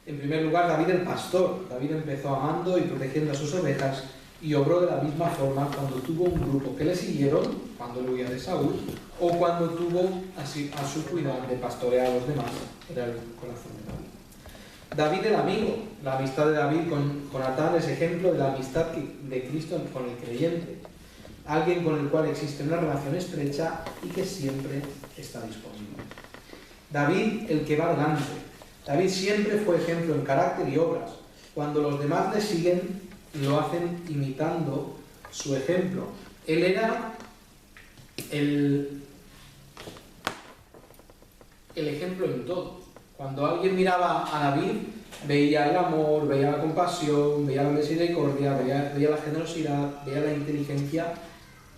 En primer lugar, David el pastor. David empezó amando y protegiendo a sus ovejas y obró de la misma forma cuando tuvo un grupo que le siguieron, cuando le huía de Saúl, o cuando tuvo así a su cuidado de pastorear a los demás. Era el corazón de David. David el amigo. La amistad de David con Jonatán es ejemplo de la amistad de Cristo con el creyente. Alguien con el cual existe una relación estrecha y que siempre está disponible. David, el que va delante. David siempre fue ejemplo en carácter y obras. Cuando los demás le siguen, lo hacen imitando su ejemplo. Él era el ejemplo en todo. Cuando alguien miraba a David, veía el amor, veía la compasión, veía la misericordia, veía la generosidad, veía la inteligencia,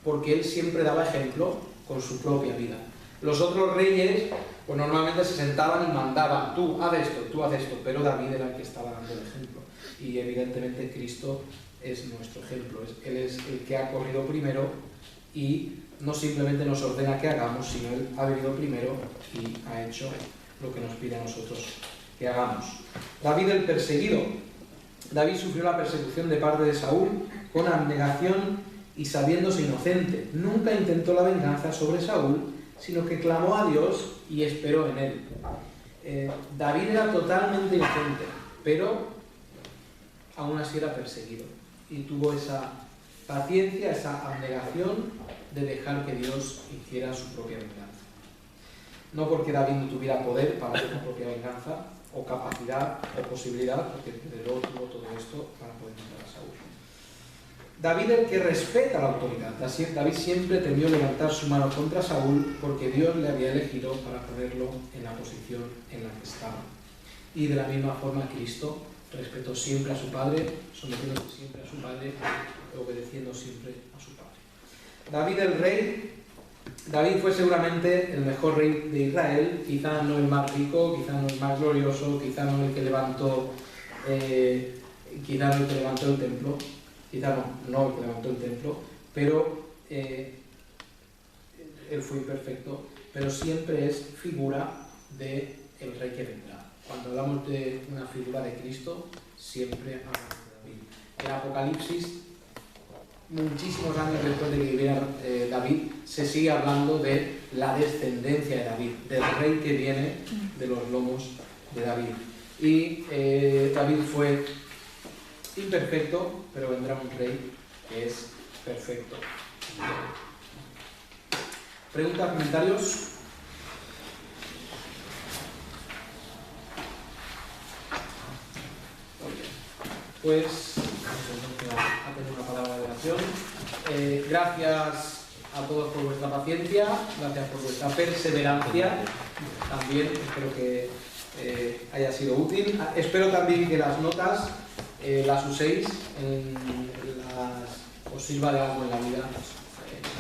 porque él siempre daba ejemplo con su propia vida. Los otros reyes, pues normalmente se sentaban y mandaban, tú haz esto, pero David era el que estaba dando el ejemplo. Y evidentemente Cristo es nuestro ejemplo. Él es el que ha corrido primero y no simplemente nos ordena que hagamos, sino él ha venido primero y ha hecho lo que nos pide a nosotros que hagamos. David el perseguido. David sufrió la persecución de parte de Saúl con abnegación y sabiéndose inocente. Nunca intentó la venganza sobre Saúl, sino que clamó a Dios y esperó en él. David era totalmente inocente, pero aún así era perseguido. Y tuvo esa paciencia, esa abnegación de dejar que Dios hiciera su propia venganza. No porque David no tuviera poder para hacer su propia venganza, o capacidad, o posibilidad, porque desde luego tuvo todo esto para poder matar a Saúl. David el que respeta la autoridad. David siempre temió levantar su mano contra Saúl porque Dios le había elegido para ponerlo en la posición en la que estaba. Y de la misma forma Cristo respetó siempre a su Padre, sometiéndose siempre a su Padre, obedeciendo siempre a su Padre. David el rey. David fue seguramente el mejor rey de Israel, quizá no el más rico, quizá no el más glorioso, quizá no el que levantó el templo, quizá no el que levantó el templo, pero él fue imperfecto, pero siempre es figura del rey que vendrá. Cuando hablamos de una figura de Cristo, siempre hablamos de David. En Apocalipsis, muchísimos años después de que viviera David, se sigue hablando de la descendencia de David, del rey que viene de los lomos de David. Y David fue imperfecto, pero vendrá un rey que es perfecto. ¿Preguntas, comentarios? Pues a tener una palabra de oración. Gracias a todos por vuestra paciencia, gracias por vuestra perseverancia. También espero que haya sido útil. Espero también que las notas las uséis, os sirva de algo en la vida,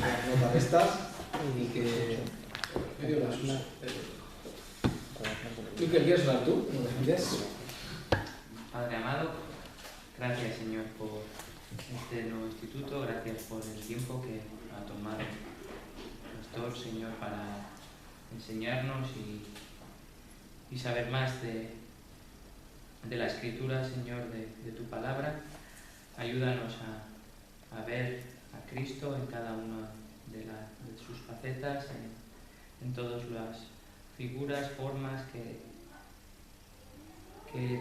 las notas estas, y que medio las uso. Miquel, ¿quieres hablar tú? ¿No me pides?
Padre amado, gracias Señor por este nuevo instituto, gracias por el tiempo que ha tomado el pastor, Señor, para enseñarnos y saber más de la Escritura, Señor, de tu palabra. Ayúdanos a ver a Cristo en cada una de sus facetas, en todas las figuras, formas que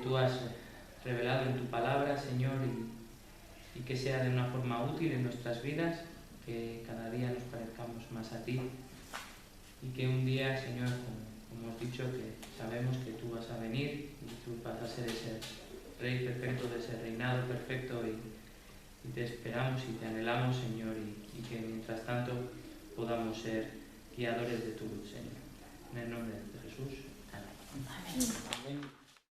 tú has revelado en tu palabra, Señor, y que sea de una forma útil en nuestras vidas, que cada día nos parezcamos más a ti y que un día, Señor, como hemos dicho, que sabemos que tú vas a venir y tú vas a ser ese Rey perfecto, de ese reinado perfecto, y te esperamos y te anhelamos, Señor, y que mientras tanto podamos ser guiadores de tu luz, Señor. En el nombre de Jesús. Amén.
Amén.